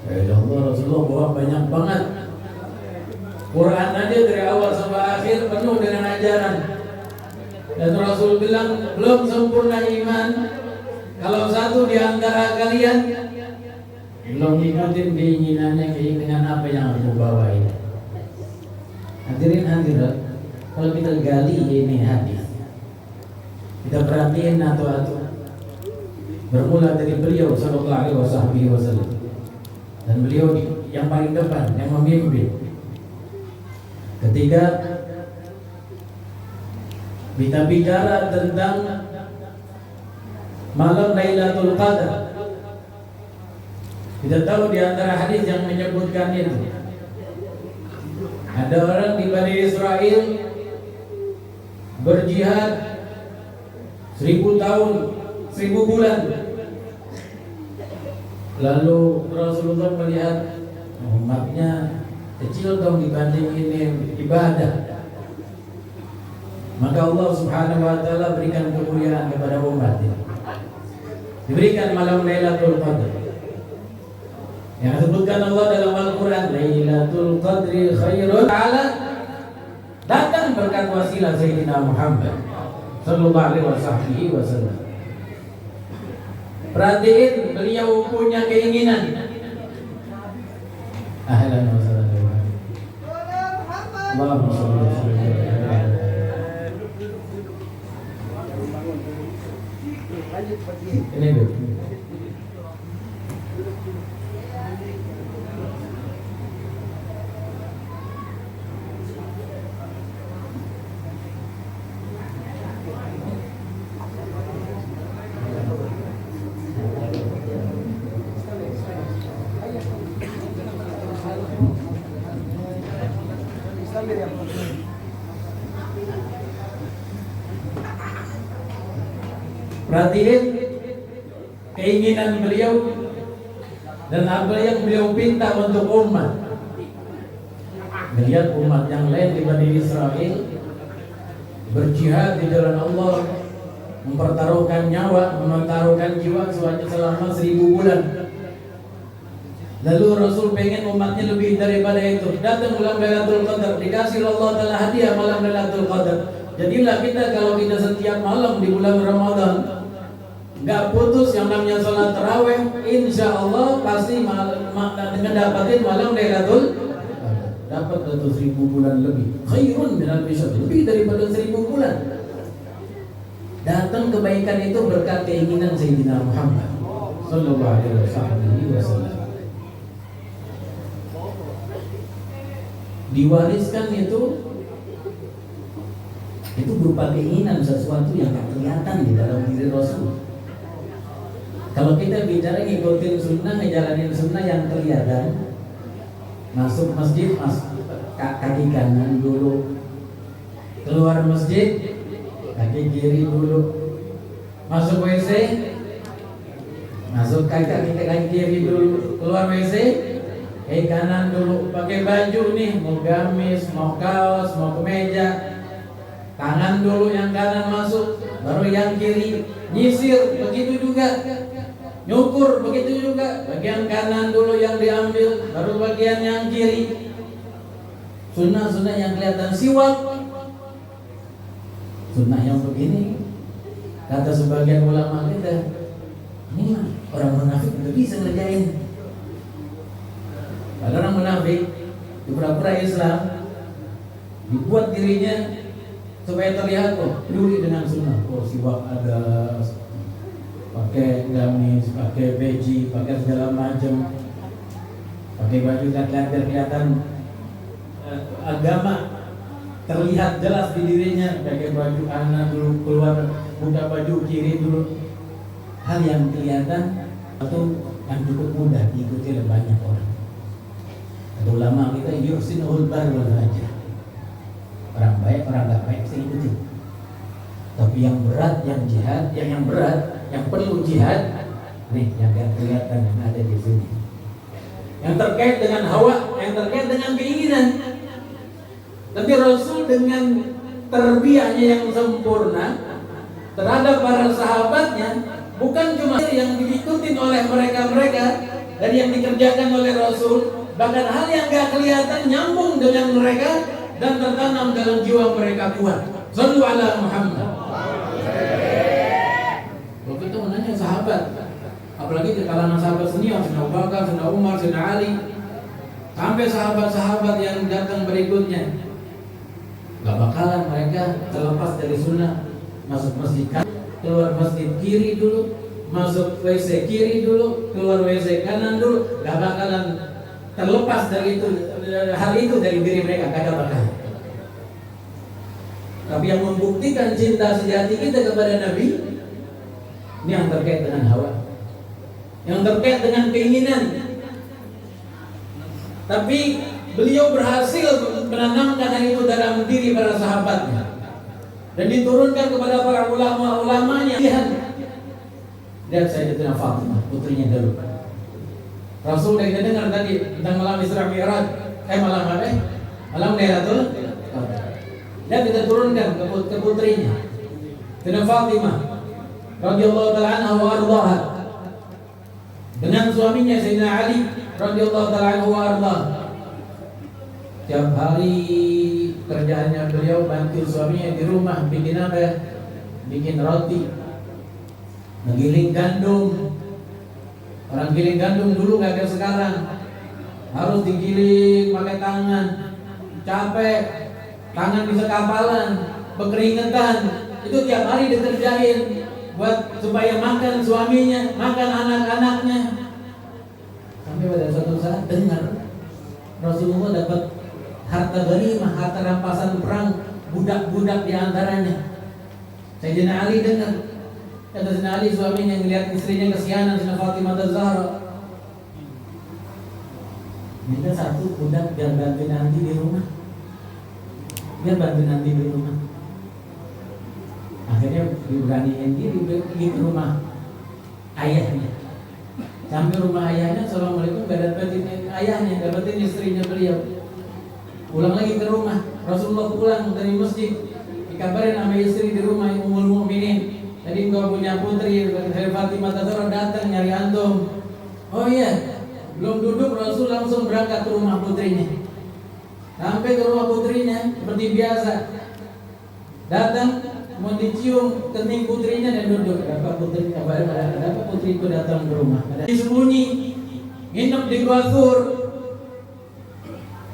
Ya Allah, Rasulullah bawa banyak banget. Quran aja dari awal sampai akhir penuh dengan ajaran. Dan Rasul bilang belum sempurna iman kalau satu di antara kalian belum ikutin keinginan apa yang aku bawa ini. Hadirin hadirat, kalau kita gali ini hadis, kita perhatiin atu-atu, bermula dari beliau sallallahu alaihi wasallam, dan beliau yang paling depan, yang memimpin. Ketika kita bicara tentang malam Lailatul Qadar, kita tahu di antara hadis yang menyebutkan itu ada orang di Bani Israel berjihad 1000 tahun, 1000 bulan. Lalu Rasulullah melihat umatnya kecil dong dibanding ini ibadah. Maka Allah Subhanahu wa taala berikan kemuliaan kepada umatnya. Diberikan malam Lailatul Qadar. Yang disebutkan Allah dalam Al-Quran, Lailatul Qadri khairun ta'ala, datang berkat wasilah Sayyidina Muhammad sallallahu alaihi wasallam. Perhatiin, beliau punya keinginan. Ahlan wa sahlan. Allahumma shalli ala Sayyidina. Ini dulu. Perhatiin keinginan beliau dan apa yang beliau pinta untuk umat. Melihat umat yang lain di Bani Israel berjihad di jalan Allah, mempertaruhkan nyawa, mempertaruhkan jiwa selama 1000 bulan. Lalu Rasul pengen umatnya lebih daripada itu. Datang malam Lailatul Qadar, dikasih Allah Ta'ala hadiah malam Lailatul Qadar. Jadilah kita kalau kita setiap malam di bulan Ramadan nggak putus yang namanya sholat tarawih, insya Allah pasti dengan dapatin malam Lailatul Qadar. Dapat 1000 bulan lebih. Khairun minal bishr, lebih daripada 1000 bulan. Datang kebaikan itu berkat keinginan Sayyidina Muhammad sallallahu alaihi wasallam. Diwariskan itu berupa keinginan, sesuatu yang tak kelihatan di dalam diri Rasul. Kalau kita bicara ngikutin sunnah, ngejalanin sunnah yang kelihatan, masuk masjid kaki kanan dulu, keluar masjid kaki kiri dulu, masuk WC masuk kaki kiri dulu, keluar WC kanan dulu, pakai baju nih, mau gamis, mau kaos, mau kemeja, tangan dulu yang kanan masuk, baru yang kiri, nyisir, begitu juga, nyukur, begitu juga, bagian kanan dulu yang diambil, baru bagian yang kiri. Sunnah-sunnah yang kelihatan, siwak, sunnah yang begini, kata sebagian ulama kita, ini mah orang munafik udah bisa ngerjain. Kalau orang munafik pura-pura Islam, dibuat dirinya supaya terlihat peduli dengan sunnah. Siwak ada, pakai gamis, pakai peci, pakai segala macam, pakai baju kelihatan agama terlihat jelas di dirinya. Pakai baju anak dulu, keluar buka baju kiri dulu. Hal yang kelihatan atau yang cukup mudah diikuti oleh banyak orang. Ulama kita yuhsinul bar wal fajr, orang baik orang gak baik saya ikuti. Tapi yang berat, yang jihad, yang berat, yang perlu jihad, nih yang kelihatan yang ada di sini. yang terkait dengan hawa, yang terkait dengan keinginan. Tapi Rasul dengan tarbiyahnya yang sempurna terhadap para sahabatnya, bukan cuma yang diikuti oleh mereka-mereka dan yang dikerjakan oleh Rasul, bahkan hal yang gak kelihatan nyambung dengan mereka dan tertanam dalam jiwa mereka kuat. Shallu ala Muhammad. Kalau kita menanya sahabat, apalagi di kalangan sahabat senior, Sayyidina Abu Bakar, Sayyidina Umar, Sayyidina Ali, sampai sahabat-sahabat yang datang berikutnya, gak bakalan mereka terlepas dari sunnah. Masuk masjid keluar masjid kiri dulu, masuk WC kiri dulu, keluar WC kanan dulu, gak bakalan terlepas dari itu, hal itu dari diri mereka, gak bakalan. Tapi yang membuktikan cinta sejati kita kepada Nabi, ini yang terkait dengan hawa, yang terkait dengan keinginan. Tapi beliau berhasil menanamkan itu dalam diri para sahabatnya dan diturunkan kepada para ulama-ulamanya. Lihat Sayyidatina Fatimah, putrinya dulu. Rasul yang kita dengar tadi tentang malam Isra Mi'raj, malam Lailatul Qadar. Dan kita turunkan ke putrinya, Sayyidatina Fatimah radhiyallahu ta'ala anha wa ardhaha, dengan suaminya Sayyidina Ali radhiyallahu ta'ala anhu wa ardhaha. Tiap hari kerjaannya beliau bantu suaminya di rumah, bikin apa? Bikin roti, menggiling gandum. Orang giling gandum dulu gak kayak sekarang, harus digiling pakai tangan, capek, tangan bisa kapalan, berkeringetan. Itu tiap hari dikerjain buat supaya makan suaminya, makan anak-anaknya. Sampai pada suatu saat dengar Rasulullah dapat harta ghanimah, harta rampasan perang, budak-budak di antaranya. Sayyidina Ali dengar, kata Sayyidina Ali suaminya ngelihat istrinya kesianan Sayyidina Fatimah Az-Zahra, minta satu budak biar bantu nanti di rumah, biar bantu nanti di rumah. Akhirnya diberaniin diri pergi ke rumah ayahnya. Sampai rumah ayahnya, assalamualaikum, gak dapetin ayahnya, dapetin istrinya beliau. Pulang lagi ke rumah, Rasulullah pulang dari masjid, dikabarin sama istri di rumah, Ummul Mukminin, tadi engkau punya putri Fatimah Az-Zahra datang nyari antum. Oh iya, belum duduk Rasul langsung berangkat ke rumah putrinya. Sampai ke rumah putrinya seperti biasa, datang mau dicium kening putrinya dan duduk. Dapat putriku datang ke rumah. Disembunyi, nginep di Gua Thur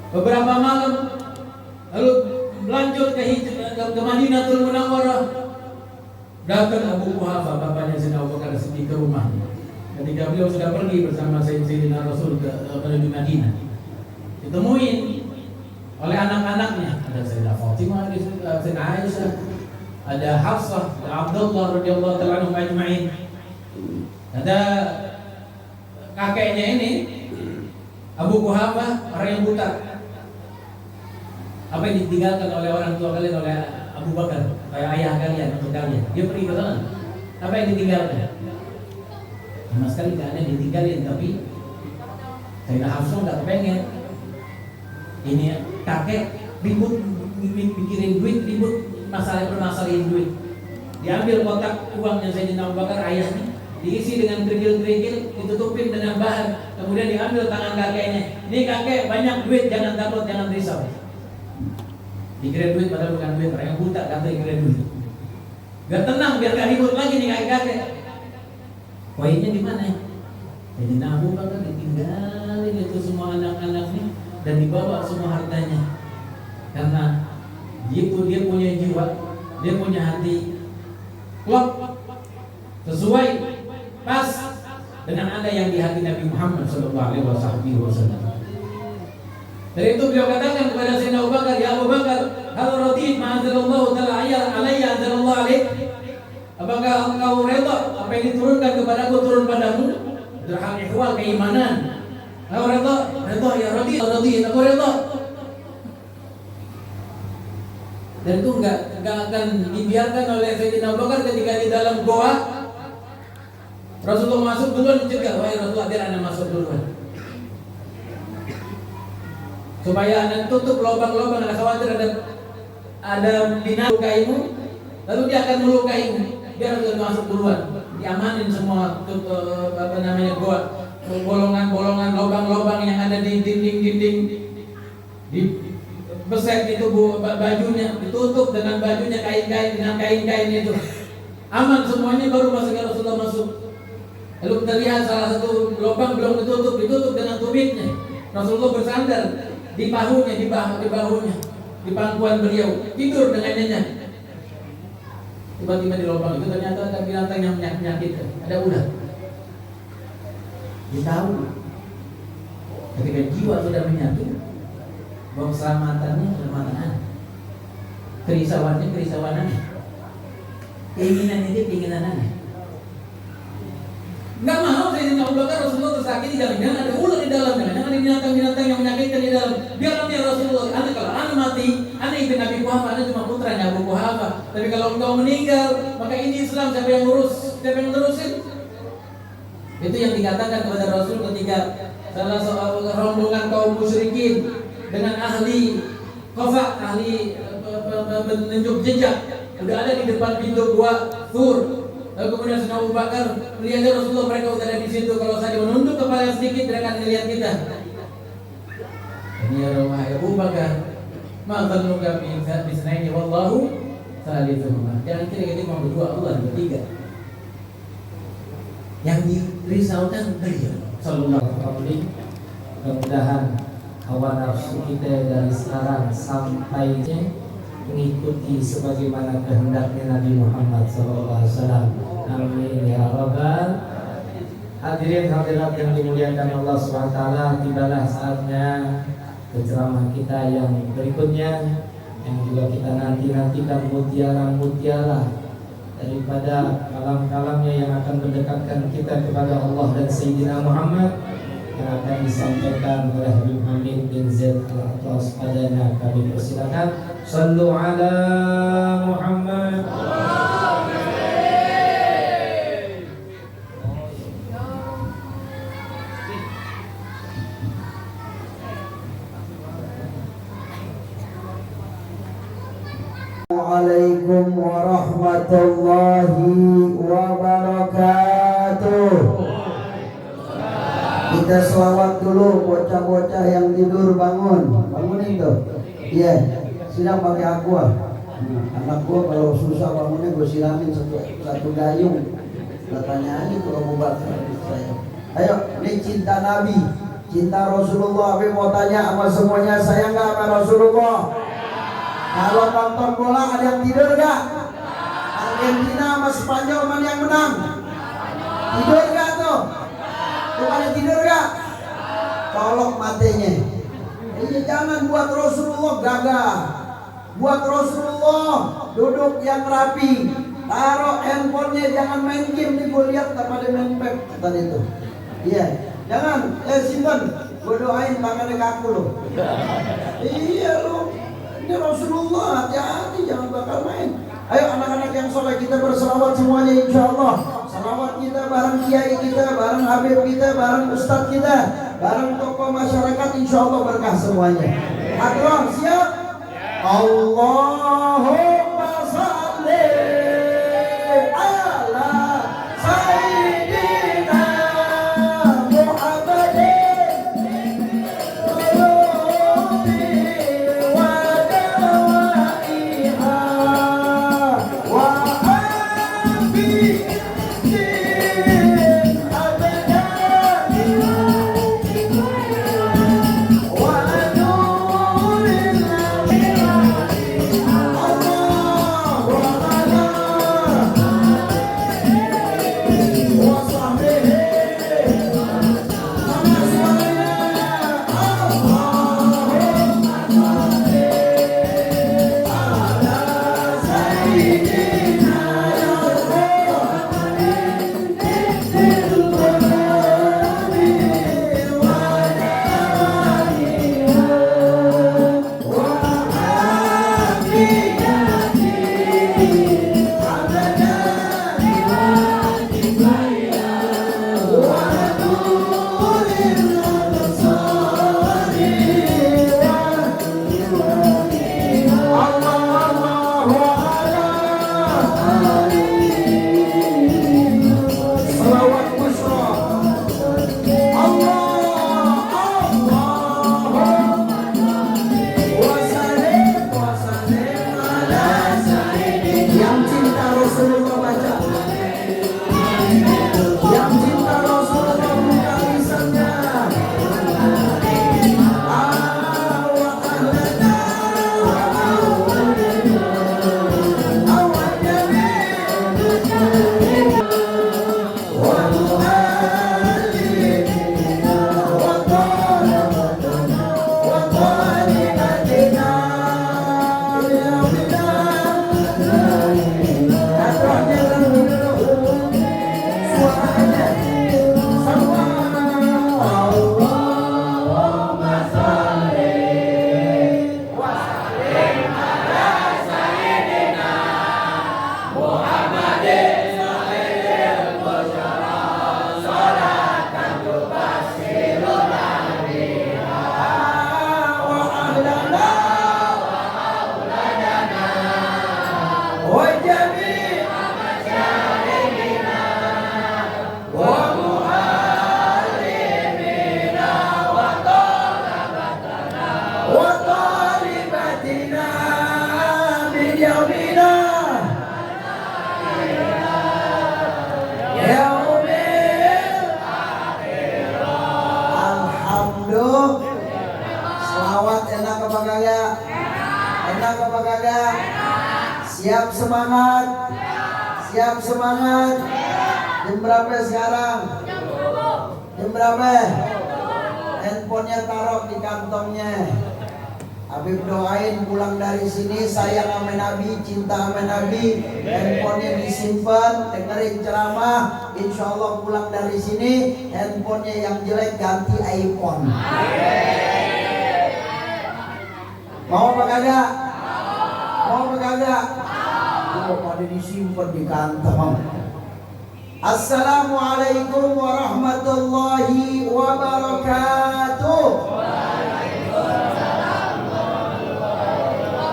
beberapa malam, lalu lanjut ke Madinatul Munawwarah. Datang Abu Quhafah, bapaknya Sayyidina Abu Bakar Siddiq, ke rumahnya. Ketika beliau sudah pergi bersama Sayyidina Rasul menuju Madinah, ditemuin oleh anak-anaknya. Ada Sayyidah Fatimah, Sayyidah Aisyah, ada Hafsah, ada Abdullah radhiyallahu ta'ala anhum ajma'in. Ada kakeknya ini Abu Quhafah, orang yang buta. Apa yang ditinggalkan oleh orang tua kalian, oleh Abu Bakar, kayak ayah kalian untuk kalian? Dia pergi ke sana. Apa yang ditinggalkan? Sama sekali gak ada yang ditinggalin, tapi Sayyidah Hafsah gak pengen ini kakek ribut, pikirin duit, ribut, permasalahin duit. Diambil kotak uangnya Sayyidina Abu Bakar, ayahnya, diisi dengan kerikil-kerikil, ditutupin dengan bahan, kemudian diambil tangan kakeknya. Ini kakek banyak duit, jangan takut, jangan risau. Dikira duit padahal bukan duit, orang yang buta kata dikira duit. Gak tenang biar gak ribut lagi nih kakek. Poinnya di mana? Jadi Abu Bakar ditinggalin itu semua anak-anaknya dan dibawa semua hartanya. Karena dia punya jiwa, dia punya hati klop, sesuai pas dengan ada yang di hati Nabi Muhammad SAW. Dari itu beliau katakan kepada Sayyidina Abu Bakar, ya Abu Bakar, hal radit ma'anzalallahu ta'ala alayya anzalallahu alaik. Apakah engkau reda apa yang diturunkan kepadaku turun padamu? Dalam ihwal keimanan. Engkau reda? Reda ya radit, aku reda. Dan itu enggak akan dibiarkan oleh Sayyidina Abu Bakar ketika di dalam goa. Rasulullah masuk duluan, dicegah, wahai Rasulullah, biar anda masuk duluan. supaya Anda tutup lubang-lubang. Anda khawatir ada binatang melukaimu, lalu dia akan melukaimu. Biar Rasul masuk duluan, diamanin semua bolongan-bolongan, lubang-lubang yang ada di dinding-dinding, di beset itu bajunya, ditutup dengan bajunya, kain-kain dengan kain-kain itu. Aman semuanya, baru Rasulullah masuk. Lalu kita lihat salah satu lubang belum ditutup dengan tumitnya. Rasulullah bersandar di bahunya, di pangkuan beliau, tidur dengannya. Tiba-tiba di lubang itu ternyata ada binatang yang menyakitkan, ada ular. Dia tahu ketika jiwa sudah menyatu bahwa keselamatannya keselamatan, kerisauannya, keinginannya. Nggak mau Sayyidina Abu Bakar Rasulullah tersakiti, jangan ada ular di dalamnya, jangan ada binatang-binatang yang menyakitkan di dalam. Biarlah Rasulullah, kalau anda mati, anda ibn Abi Quhafa, anda cuma putranya Abu Quhafa. Tapi kalau engkau meninggal, maka ini Islam siapa yang ngurus, siapa yang terusin? Itu yang dikatakan kepada Rasul ketika salah seorang rombongan kaum musyrikin dengan ahli kofa, ahli penunjuk jejak, udah ada di depan pintu gua Tur. Lalu kemudian Sayyidina Abu Bakar melihat Rasulullah, mereka sudah ada di situ. Kalau saja menunduk kepala sedikit, mereka akan melihat kita. Ini ya Abu Bakar, ma'adzanuka bisnaini wallahu thalithuhuma. Jangan kira kita cuma berdua, Allah ada bertiga. Yang dirisaukan beliau sallallahu alaihi wasallam. Mudah-mudahan hawa nafsu kita dari sekarang sampai mengikuti sebagaimana kehendaknya Nabi Muhammad SAW. Amin ya rabbal hadirin hadirat yang dimuliakan Allah SWT. Tibalah saatnya ceramah kita yang berikutnya, yang juga kita nantikan mutiara-mutiara daripada kalam-kalamnya yang akan mendekatkan kita kepada Allah dan Sayyidina Muhammad, yang akan disampaikan oleh Habib Hamid bin Zaid Al-Attas padanya. Kami persilakan. Sallu ala Muhammad. Assalamualaikum warahmatullahi wabarakatuh. Kita selawat dulu, bocah-bocah yang tidur bangunin tuh. Iya, siram pakai aqua. Anak gua kalau susah bangunnya gua siramin satu gayung. Katanya aja tuh Abu Bakar saya. Ayo, ini cinta Nabi, cinta Rasulullah. Tapi mau tanya sama semuanya, sayang nggak sama Rasulullah? Kalau nonton bola ada yang tidur nggak? Argentina sama Spanyol mana yang menang? Tidur nggak tuh? Tuh ada tidur gak? Colok matanya. Ini jangan buat Rasulullah gagah. Buat Rasulullah duduk yang rapi. Taruh handphonenya, jangan main game nih. Gue lihat tak pada main pep tadi itu. Iya, jangan. Simpen. Gue doain tangannya kaku lo. Iya lo. Ini Rasulullah, hati-hati jangan bakal main. Ayo anak-anak yang soleh, kita berselawat semuanya insya Allah. Salawat kita bareng kiai kita, bareng habib kita, bareng ustadz kita, bareng tokoh masyarakat, insya Allah berkah semuanya. Akram siap? Allahumma salli ala Sayyidina Muhammadin wa dawaiha wa afi Allah Enak apa kagak? Enak apa kagak? Siap semangat? Siap semangat? Jam berapa sekarang? Jam berapa? Handphonenya taruh di kantongnya. Habib doain pulang dari sini sayang sama Nabi, cinta sama Nabi. Handphonenya disimpan, dengerin ceramah. Insya Allah pulang dari sini handphonenya yang jelek ganti iPhone. Mau apa kagak? Mau apa kagak? Oh, pada disimpan di kantong. Assalamualaikum warahmatullahi wabarakatuh.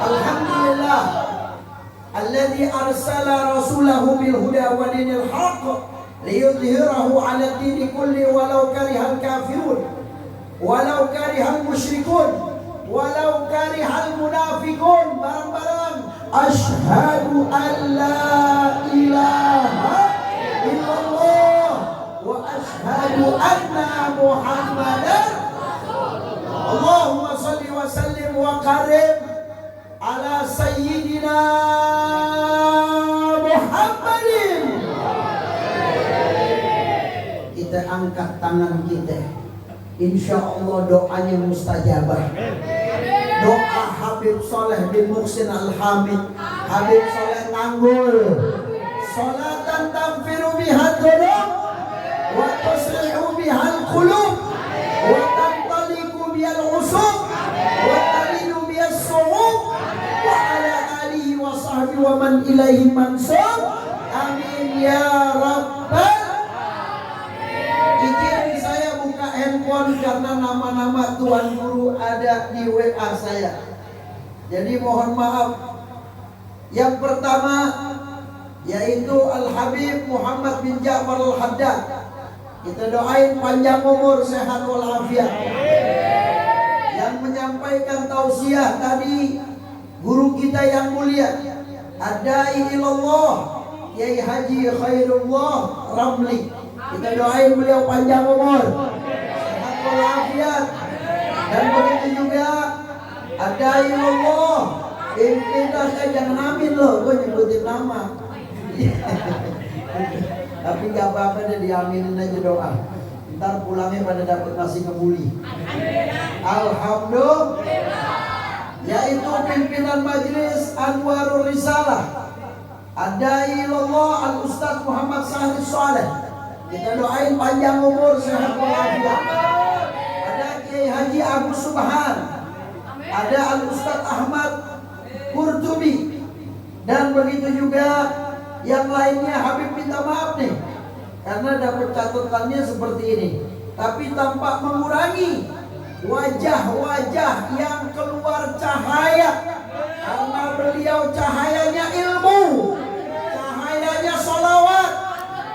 Alhamdulillah alladzi arsala rasulahu bil huda wa dinil haqq liyudhhirahu 'ala ad-din kulli walau karihal kafirun walau karihal musyrikun walau karihal munafiqun. Bareng-bareng asyhadu an la ilaha illallah wa asyhadu anna muhammadan Allahumma shalli wa sallim wa karim ala sayyidina Muhammadin. Kita angkat tangan kita, insya Allah doanya mustajabah. Doa Habib Soleh bin Muhsin Al-Hamid, Habib Soleh Tanggul, salatan tanfiru bihal qulub wa tuslihu bihal qulub wa tantaliku bihal usub wa talidu bihal su'ub wa ala alihi wa sahbihi wa man ilaihi mansub. Amin ya rabbal. Izin saya buka handphone karena nama-nama Tuan Guru ada di WA saya. Jadi mohon maaf. Yang pertama yaitu Al-Habib Muhammad bin Ja'far Al-Haddad. Kita doain panjang umur, sehat walafiat. Yang menyampaikan tausiah tadi guru kita yang mulia Adai ilallah Yai Haji Khairullah Ramli. Kita doain beliau panjang umur, sehat walafiat. Dan begitu juga Adai ilallah pimpinan, jangan amin loh, gue nyebutin nama. Tapi gak apa-apa deh, diaminin aja doa. Ntar pulangnya pada dapat nasi kebuli. Alhamdulillah. Yaitu pimpinan majelis Anwarul Risalah Adai ilallah Al-Ustaz Muhammad Sahri Saleh. Kita doain panjang umur, sehat walafiat. Ada Kiai Haji Agus Subhan, ada Al-Ustaz Ahmad Qurtubi, dan begitu juga yang lainnya. Habib minta maaf nih karena dapat catatannya seperti ini, tapi tampak mengurangi wajah-wajah yang keluar cahaya, karena beliau cahayanya ilmu, cahayanya sholawat,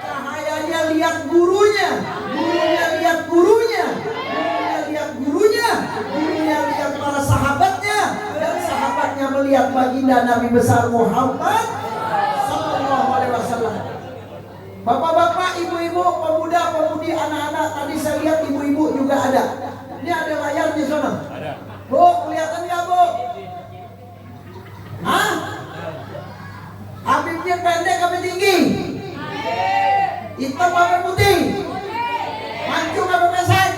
cahayanya lihat gurunya, gurunya lihat gurunya, gurunya lihat gurunya, gurunya lihat para sahabatnya, dan sahabatnya melihat baginda Nabi besar Muhammad sallallahu alaihi wasallam. Bapak-bapak, ibu-ibu, pemuda-pemudi, anak-anak, tadi saya lihat ibu-ibu juga ada. Ini ada layar di sana. Ada. Bu, kelihatan nggak, Bu? Hah? Habibnya pendek apa tinggi? Hitam apa putih? Mancung apa pesek?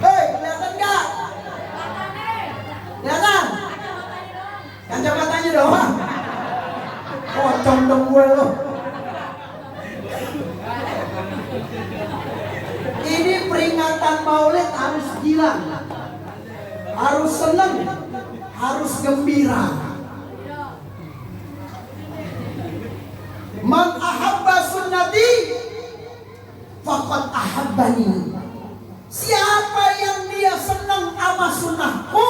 Hei, kelihatan nggak? Kelihatan? Kacamatanya doang. Pocong dong gue lo. Ini peringatan Maulid harus gila, harus seneng, harus gembira. Man ahabba sunnati faqad ahabbani. Siapa yang dia senang sama sunnahku,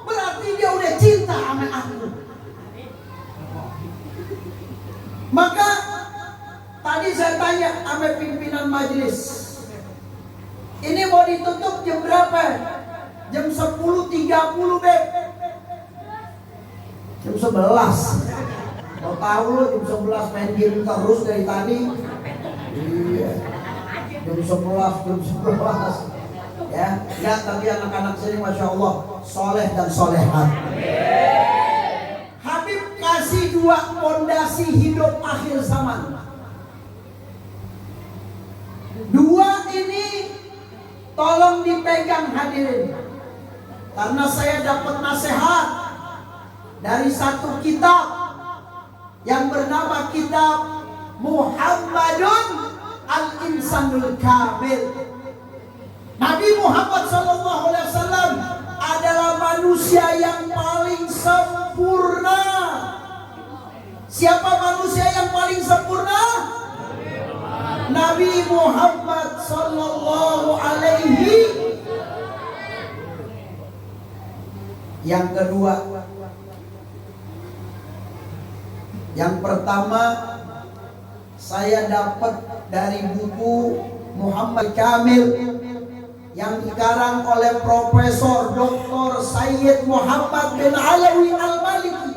berarti dia udah cinta sama aku. Maka tadi saya tanya sama pimpinan majelis, ini mau ditutup jam berapa? Jam 10.30 Beb. Jam 11. Mau tahu lu jam 11 main game terus dari tadi. Iya. Jam 11. Ya, lihat tadi anak-anak sini Masya Allah soleh dan solehat. Habib kasih dua fondasi hidup akhir zaman. Dua ini tolong dipegang hadirin, karena saya dapat nasihat dari satu kitab yang bernama kitab Muhammadun Al-Insanul Kamil. Nabi Muhammad SAW adalah manusia yang paling sempurna. Siapa manusia yang paling sempurna? Nabi Muhammad sallallahu alaihi. Yang kedua, yang pertama saya dapat dari buku Muhammad Kamil yang dikarang oleh Profesor Dr. Sayyid Muhammad bin Alawi Al-Maliki.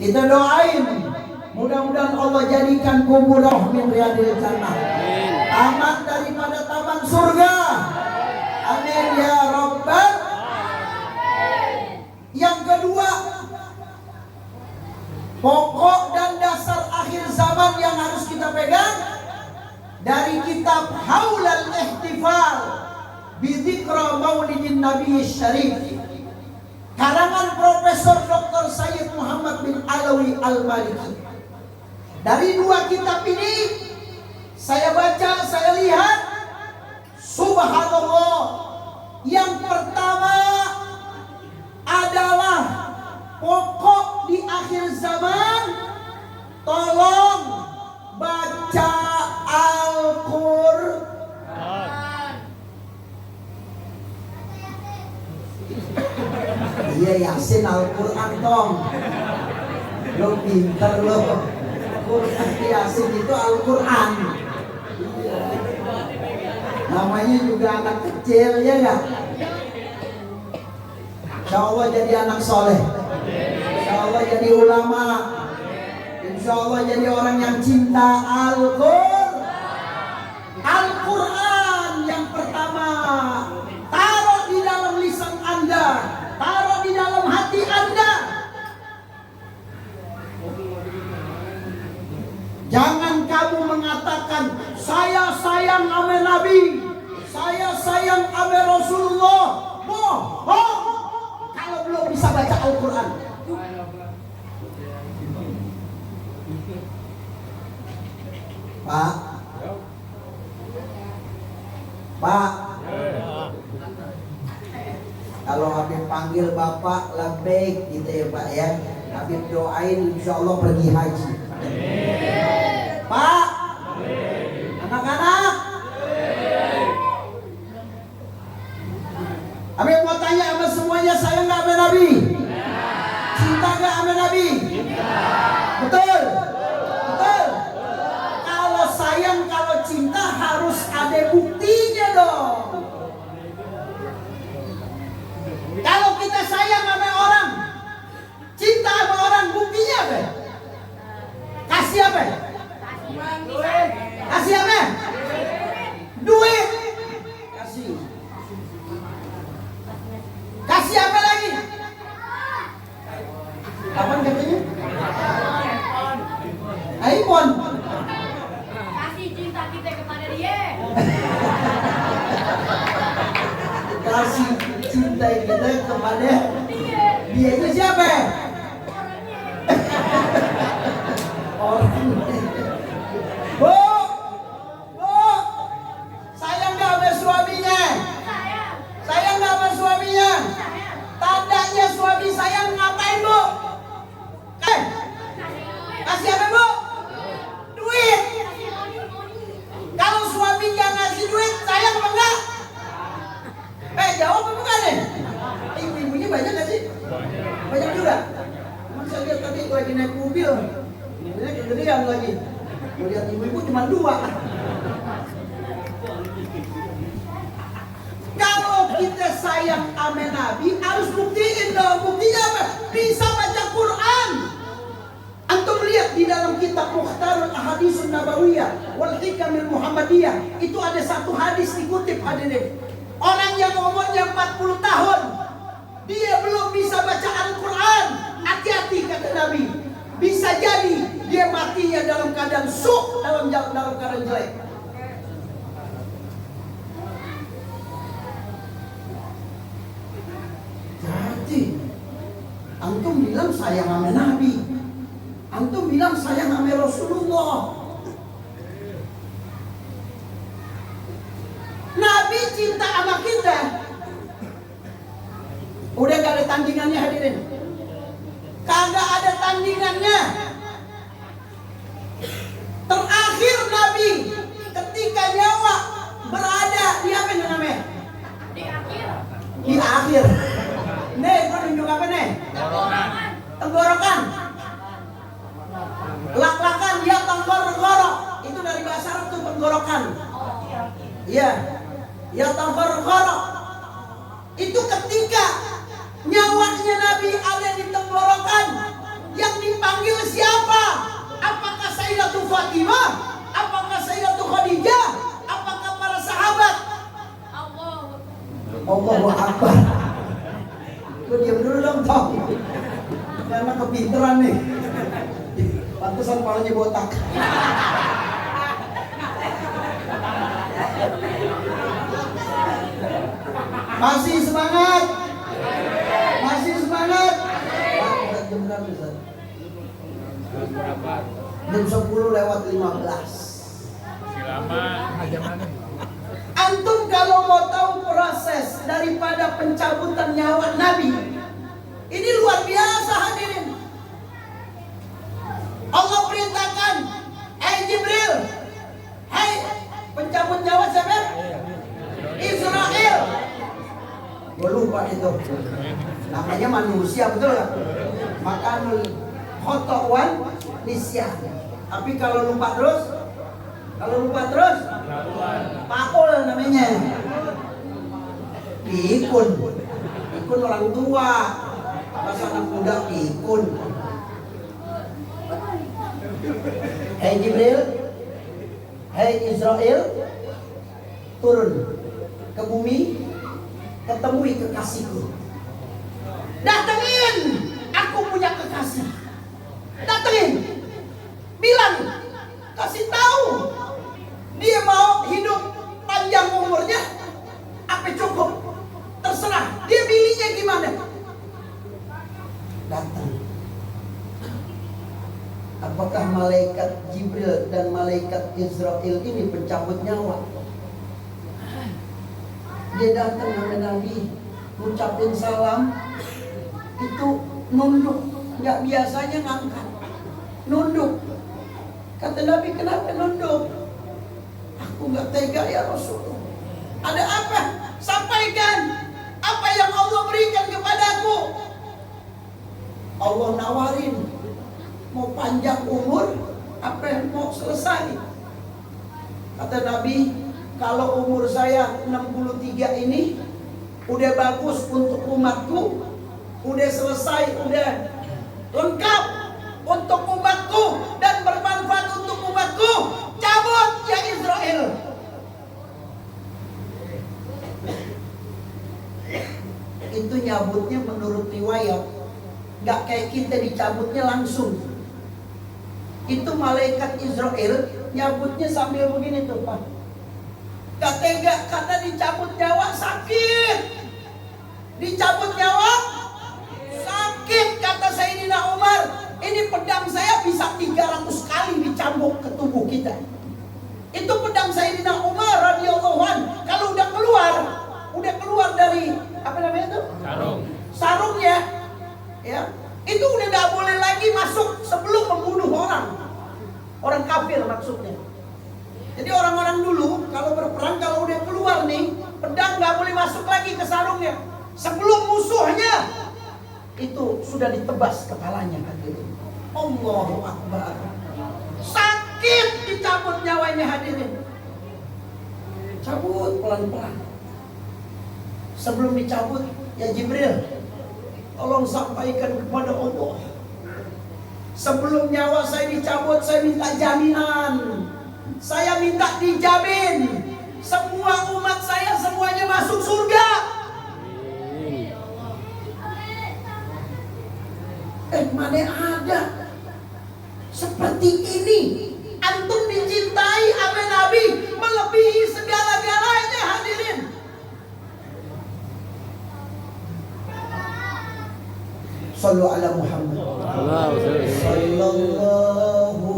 Kita doain mudah-mudahan Allah jadikan kuburan min riyadil jannah, taman daripada taman surga. Amin ya rabbal. Yang kedua, pokok dan dasar akhir zaman yang harus kita pegang dari kitab Haulal Ihtifal Bidzikra Maulidin Nabi Syarif, karangan Profesor Dr. Sayyid Muhammad bin Alawi Al-Maliki. Dari dua kitab ini saya baca, saya lihat, subhanallah, yang pertama adalah pokok di akhir zaman, tolong baca Al-Quran. Iya, Yasin Al-Quran dong. Lo pinter lo. Quran Yasin itu Al-Quran. Namanya juga anak kecil, ya gak? Insya Allah jadi anak soleh, Insya Allah jadi ulama, Insya Allah jadi orang yang cinta Al-Quran. Al-Quran yang pertama, taruh di dalam lisan Anda, taruh di dalam hati Anda. Jangan kamu mengatakan saya sayang sama Nabi, saya sayang sama Rasulullah. Bohong kalau belum bisa baca Al-Quran. Pak, Pak, kalau Habib panggil Bapak labbaik gitu ya Pak ya. Habib doain insya Allah pergi haji. Pak, anak-anak, Habib mau tanya sama semuanya, sayang nggak sama Nabi? Cinta nggak sama Nabi? Betul? Betul? Kalau sayang, kalau cinta harus ada buktinya dong. Kalau kita sayang sama orang, cinta sama orang, buktinya apa? Kasih apa? Kasih apa? Duit. Kasih. Kasih apa lagi? Kapan katanya? iPhone. Kasih cinta kita kepada dia. Kasih cinta kita kepada dia itu siapa? Orang. Bu, sayang nggak sama suaminya? Sayang nggak sama suaminya? Tandanya suami sayang ngapain bu? Kasih apa bu? Duit. Kalau suami nggak ngasih duit, sayang apa enggak? Jawab apa bukan nih? Ibu-ibunya banyak nggak sih? Banyak juga. Emang saya lihat tadi lagi naik mobil, mobilnya kegedean lagi. Mau lihat ibu-ibu cuma 2. Kalau kita sayang sama Nabi, harus buktiin dong. Buktinya apa? Bisa baca Quran. Antum lihat di dalam kitab Mukhtarul Ahadisun Nabawiyah wal Hikamil Muhammadiyah, itu ada satu hadis dikutip hadirin. yang umurnya 40 tahun, dia belum bisa baca Al-Quran. Hati-hati kata Nabi. Bisa jadi dia matinya dalam keadaan dalam keadaan jelek. Jadi antum bilang sayang sama Nabi, antum bilang sayang sama Rasulullah. Nabi cinta sama kita. Udah gak ada tandingannya hadirin. Kagak ada tandingannya. Terakhir Nabi ketika nyawa berada di apa namanya? Di akhir. Nih, gua nunjuk apa nih? Tenggorokan. Lak-lakan ya tenggorok. Itu dari bahasa Arab tuh tenggorokan. Iya. Ya tenggorok. Itu ketika nyawanya Nabi ada di tenggorokan. Yang dipanggil siapa? Apakah Sayyidatul Fatimah? Apakah Sayyidatul Khadijah? Apakah para sahabat? Allahu Akbar. Lu diam dulu dong, Tom. Karena kepinteran nih. Pantesan palanya botak. Masih semangat? Masih semangat? Jam berapa, Ustaz? Jam 10 lewat 15. Antum kalau mau tahu proses daripada pencabutan nyawa Nabi, ini luar biasa hadirin. Allah perintahkan, "Hai Jibril, hai pencabut nyawa siapa? Israel." Gue lupa itu. Namanya manusia, betul gak? Makan khotowan nisyan. Tapi kalau lupa terus pakul namanya. Pikun orang tua. Pas anak muda pikun. Hai Jibril, hai Israel, turun ke bumi, ketemui kekasihku. Datengin, aku punya kekasih. Datengin, bilang, kasih tahu, dia mau hidup panjang umurnya, apa cukup? Terserah, dia pilihnya gimana? Datang. Apakah malaikat Jibril dan malaikat Israel ini pencabut nyawa? Dia datang sama Nabi, ngucapin salam, itu nunduk, nggak biasanya ngangkat, nunduk. Kata Nabi, kenapa nunduk? Aku nggak tega ya Rasulullah. Ada apa? Sampaikan apa yang Allah berikan kepadaku. Allah nawarin, mau panjang umur, apa yang mau selesai? Kata Nabi, kalau umur saya 63 ini udah bagus untuk umatku, udah selesai, udah lengkap untuk umatku dan bermanfaat untuk umatku, cabut ya Israel. Itu nyabutnya menurut riwayat, gak kayak kita dicabutnya langsung. Itu malaikat Israel nyabutnya sambil begini tuh Pak. Gak tega karena dicabut nyawa sakit. Dicabut nyawa sakit, kata Sayyidina Umar. Ini pedang saya bisa 300 kali dicambuk ke tubuh kita. Itu pedang Sayyidina Umar radhiyallahu anhu. Kalau udah keluar dari apa namanya itu? Sarungnya. Ya, itu udah gak boleh lagi masuk sebelum membunuh orang kafir maksudnya. Jadi orang-orang dulu kalau berperang, kalau udah keluar nih, pedang gak boleh masuk lagi ke sarungnya sebelum musuhnya itu sudah ditebas kepalanya. Allahu Akbar. Sakit dicabut nyawanya hadirin. Cabut pelan-pelan. Sebelum dicabut, ya Jibril, tolong sampaikan kepada Allah, sebelum nyawa saya dicabut, saya minta jaminan. Saya minta dijamin semua umat saya semuanya masuk surga. Mana ada seperti ini. Antum dicintai oleh Nabi melebihi segala-galanya, hadirin. Sallu ala Muhammad. Sallallahu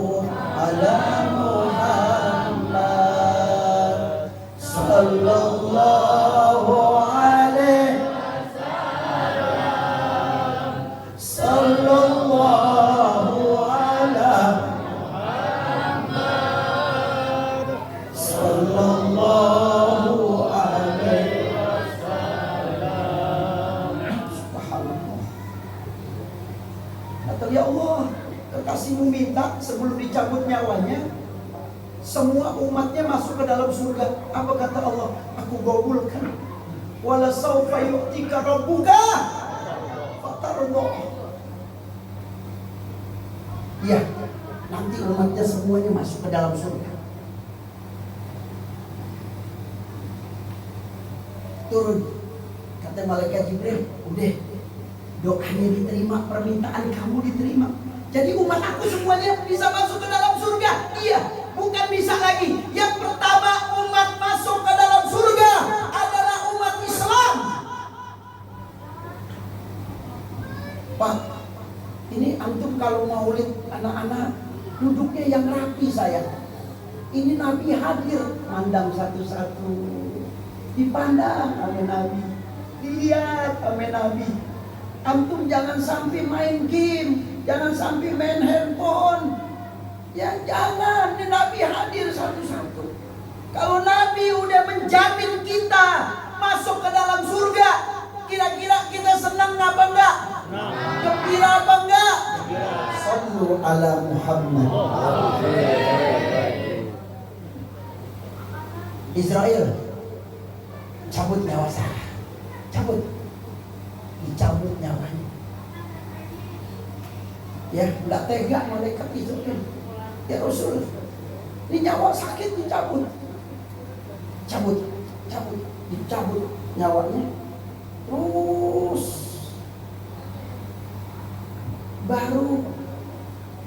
ala Muhammad. Sallallahu alaihi wasallam. Sallallahu ala Muhammad. Sallallahu alaihi wasallam. Subhanallah. Kata ya Allah, kekasihmu minta sebelum dicabut nyawanya, semua umatnya masuk ke dalam surga. Apa kata Allah? Aku gabulkan. Wala saufa yu'tika rabbuka fatarda. Ya, nanti umatnya semuanya masuk ke dalam surga. Turun. Kata malaikat Jibril, udah, doanya diterima, permintaan kamu diterima. Jadi umat aku semuanya bisa masuk ke dalam surga. Iya, bukan bisa lagi. Yang pertama umat masuk ke dalam surga adalah umat Islam. Pak, ini antum kalau maulid anak-anak duduknya yang rapi sayang. Ini Nabi hadir, mandang satu-satu, dipandang sama Nabi, dilihat sama Nabi. Antum jangan sampai main game, jangan sampai main handphone. Ya jangan, ini Nabi hadir satu-satu. Kalau Nabi udah menjamin kita masuk ke dalam surga, kira-kira kita senang apa enggak? Gembira apa enggak? Sallu ala Muhammad. Israel cabut nyawa saya, cabut, dicabut nyawanya. Ya, enggak tega malaikat itu kan. Ya Rasul, ini nyawa sakit dicabut, cabut, dicabut nyawanya. Terus baru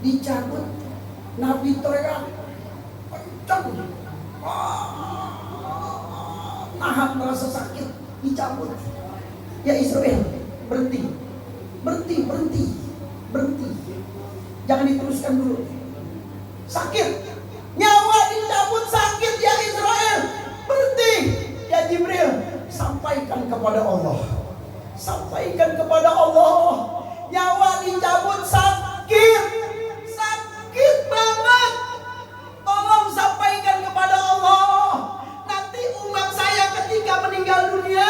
dicabut, Nabi teriak kencang, nahan rasa sakit, dicabut. Ya Israel, berhenti. Jangan diteruskan dulu. Sakit, nyawa dicabut sakit ya Israel, berhenti. Ya Jibril, sampaikan kepada Allah, nyawa dicabut sakit banget. Tolong sampaikan kepada Allah, nanti umat saya ketika meninggal dunia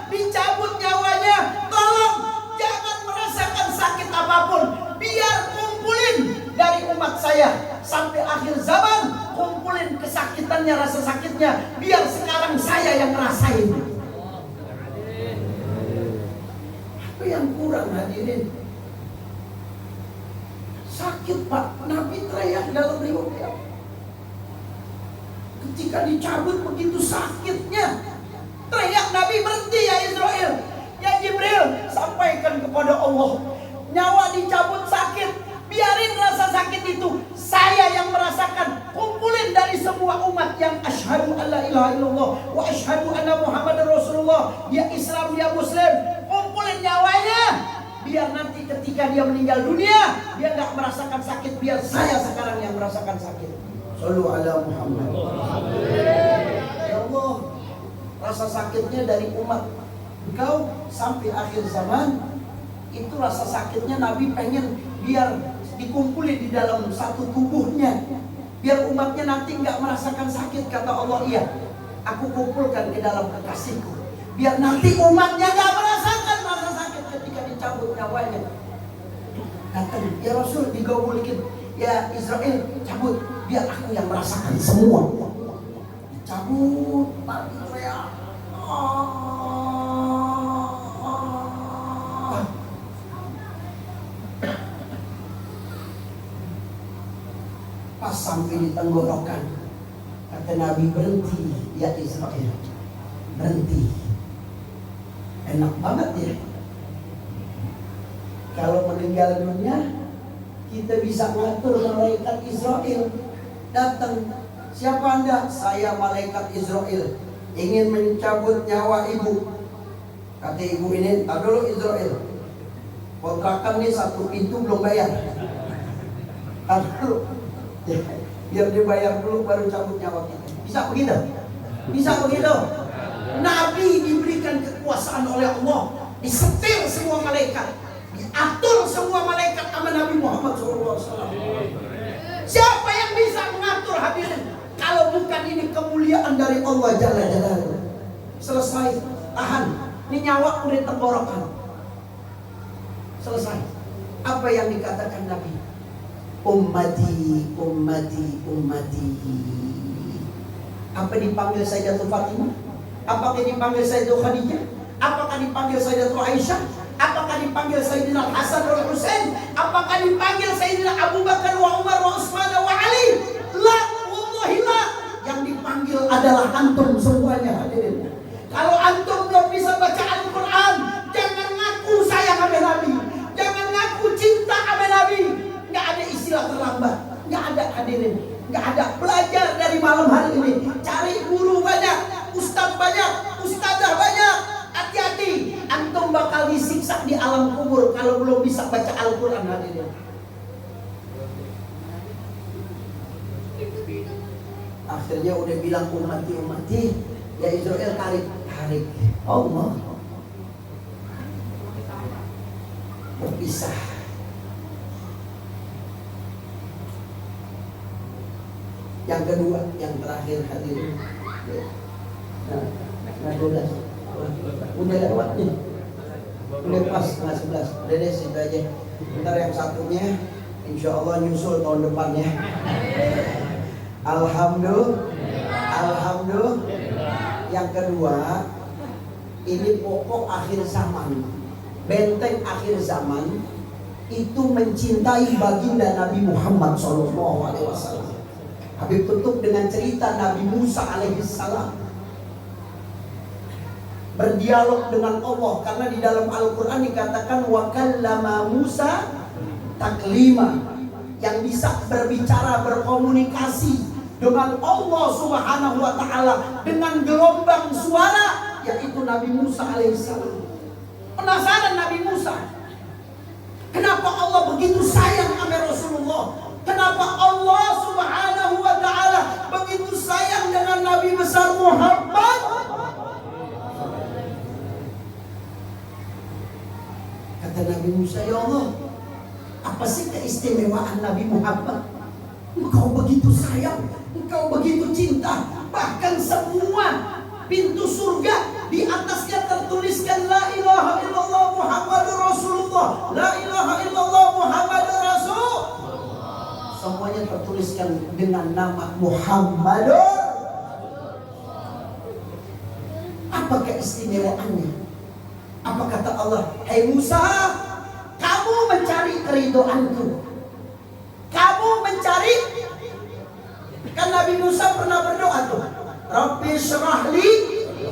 dicabut nyawanya, tolong jangan merasakan sakit apapun, biar kumpulin dari umat saya sampai akhir zaman, kumpulin kesakitannya, rasa sakitnya, biar sekarang saya yang ngerasain. Apa yang kurang hadirin? Sakit Pak, Nabi teriak dalam riwayat. Ketika dicabut begitu sakitnya, teriak Nabi, berhenti ya Israel. Ya Jibril, sampaikan kepada Allah, nyawa dicabut sakit, biarin rasa sakit itu saya yang merasakan. Kumpulin dari semua umat yang asyhadu alla ilaha illallah wa asyhadu anna Muhammadar Rasulullah, dia Islam, dia Muslim. Kumpulin nyawanya, biar nanti ketika dia meninggal dunia dia nggak merasakan sakit, biar saya sekarang yang merasakan sakit. Sallu ala Muhammad. Ya Allah, rasa sakitnya dari umat engkau sampai akhir zaman, itu rasa sakitnya Nabi pengen biar dikumpulin di dalam satu tubuhnya, biar umatnya nanti nggak merasakan sakit. Kata Allah, iya, aku kumpulkan ke dalam kekasihku, biar nanti umatnya nggak merasakan rasa sakit ketika dicabut nyawanya. Datang, ya Rasul, digabulkan. Ya Israel, cabut, biar aku yang merasakan semua. Dicabut, Nabi teriak, pas sampai di tenggorokan, kata Nabi, berhenti ya Israel. berhenti. Enak banget ya. Kalau meninggal dunia, kita bisa ngatur malaikat Israel datang. Siapa Anda? Saya malaikat Israel, ingin mencabut nyawa ibu. Kata ibu ini, tak dulu Israel, kontrakan nih 1 pintu belum bayar. Tak dulu, biar dia bayar dulu baru cabut nyawa kita. Bisa begitu? Bisa begitu? Nabi diberikan kekuasaan oleh Allah, disetir semua malaikat, diatur semua malaikat sama Nabi Muhammad SAW. Siapa yang bisa mengatur hadirin? Kalau bukan ini kemuliaan dari Allah Jalla Jalaluhu. Selesai, tahan. Ini nyawa udah tenggorokan. Selesai. Apa yang dikatakan Nabi? Ummati, ummati, ummati. Apa dipanggil Sayyidatul Fatimah? Apakah dipanggil Sayyidatul Khadijah? Apakah dipanggil Sayyidatul Aisyah? Apakah dipanggil Sayyidina Hasan wal Husain? Apakah dipanggil Sayyidina Abu Bakar wa Umar wa Utsman wa Ali? La, wallahi la. Yang dipanggil adalah antum semuanya hadirin. Kalau antum belum bisa baca Al-Quran, jangan ngaku sayang sama Nabi, jangan ngaku cinta sama Nabi. Nggak ada istilah terlambat, nggak ada hadirin, nggak ada. Belajar dari malam hari ini, cari guru banyak, ustaz banyak, ustazah banyak. Hati-hati, antum bakal disiksa di alam kubur kalau belum bisa baca Al-Quran hadirin. Akhirnya udah bilang ummati, ya Israel tarik. Allah berpisah. Yang kedua, yang terakhir hadirin. Nah, 12. Udah lewat nih. Udah pas setengah 11. Udah deh situ aja. Ntar yang satunya insya Allah nyusul tahun depan ya. Alhamdulillah. Yang kedua, ini pokok akhir zaman, benteng akhir zaman itu mencintai baginda Nabi Muhammad SAW. Habib tutup dengan cerita Nabi Musa alaihissalam berdialog dengan Allah, karena di dalam Al-Quran dikatakan wa kallama Musa taklima, yang bisa berbicara, berkomunikasi dengan Allah Subhanahu wa Ta'ala dengan gelombang suara, yaitu Nabi Musa alaihissalam. Penasaran Nabi Musa, kenapa Allah begitu sayang sama Rasulullah? Kenapa Allah Subhanahu wa Ta'ala begitu sayang dengan Nabi besar Muhammad? Kata Nabi Musa, ya Allah, apa sih keistimewaan Nabi Muhammad? Engkau begitu sayang, engkau begitu cinta, bahkan semua pintu surga di atasnya tertuliskan la ilaha illallah Muhammadur Rasulullah, la ilaha illallah Muhammadur Rasul. Semuanya tertuliskan dengan nama Muhammadur. Apa keistimewaannya? Apa kata Allah? Hai Musa, kamu mencari keridhoanku. Kamu mencari, kan Nabi Musa pernah berdoa tuh, Rabbi syrahli